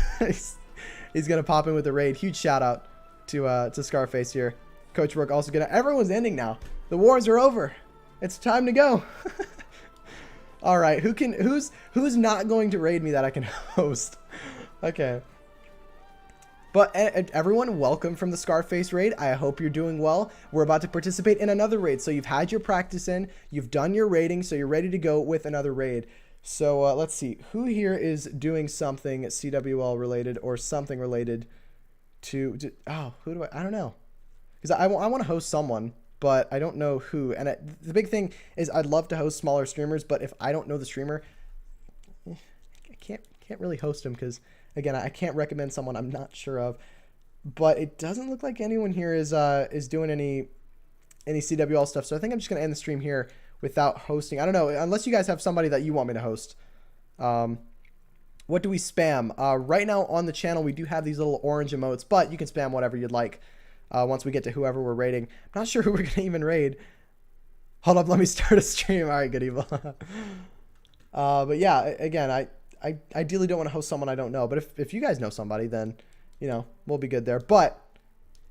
He's going to pop in with a raid. Huge shout out to Scarface here. Coach Rook also gonna... Everyone's ending now. The wars are over. It's time to go. All right, who's not going to raid me that I can host? Okay. But everyone, welcome from the Scarface raid. I hope you're doing well. We're about to participate in another raid. So you've had your practice in, you've done your raiding, so you're ready to go with another raid. So let's see. Who here is doing something CWL related or something related to who do I don't know. Because I want to host someone, but I don't know who. And the big thing is I'd love to host smaller streamers, but if I don't know the streamer, I can't really host him because... Again, I can't recommend someone I'm not sure of, but it doesn't look like anyone here is doing any CWL stuff. So I think I'm just gonna end the stream here without hosting. I don't know, unless you guys have somebody that you want me to host. What do we spam? Right now on the channel we do have these little orange emotes, but you can spam whatever you'd like. Once we get to whoever we're raiding, I'm not sure who we're gonna even raid. Hold up, let me start a stream. All right, good evil. But yeah, again, I ideally don't want to host someone I don't know, but if you guys know somebody, then, you know, we'll be good there. But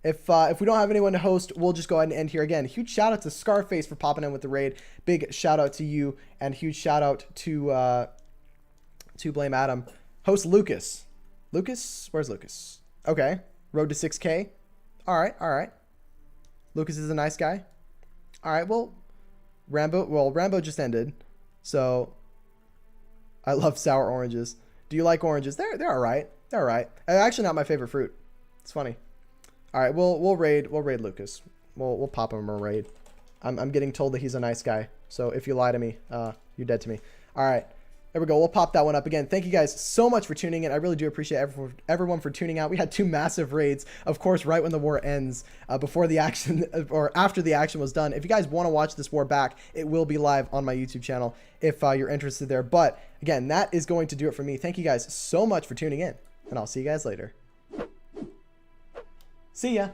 if we don't have anyone to host, we'll just go ahead and end here. Again, huge shout out to Scarface for popping in with the raid. Big shout out to you, and huge shout out to To blame Adam. Host Lucas. Lucas? Where's Lucas? Okay. Road to 6K. All right. All right. Lucas is a nice guy. All right. Well, Rambo just ended. So I love sour oranges. Do you like oranges? They're all right. They're all right. Actually not my favorite fruit. It's funny. All right. We'll raid Lucas. We'll pop him a raid. I'm getting told that he's a nice guy. So if you lie to me, you're dead to me. All right. There we go. We'll pop that one up again. Thank you guys so much for tuning in. I really do appreciate everyone for tuning out. We had 2 massive raids, of course, right when the war ends, before the action or after the action was done. If you guys want to watch this war back, it will be live on my YouTube channel if you're interested there. But again, that is going to do it for me. Thank you guys so much for tuning in, and I'll see you guys later. See ya.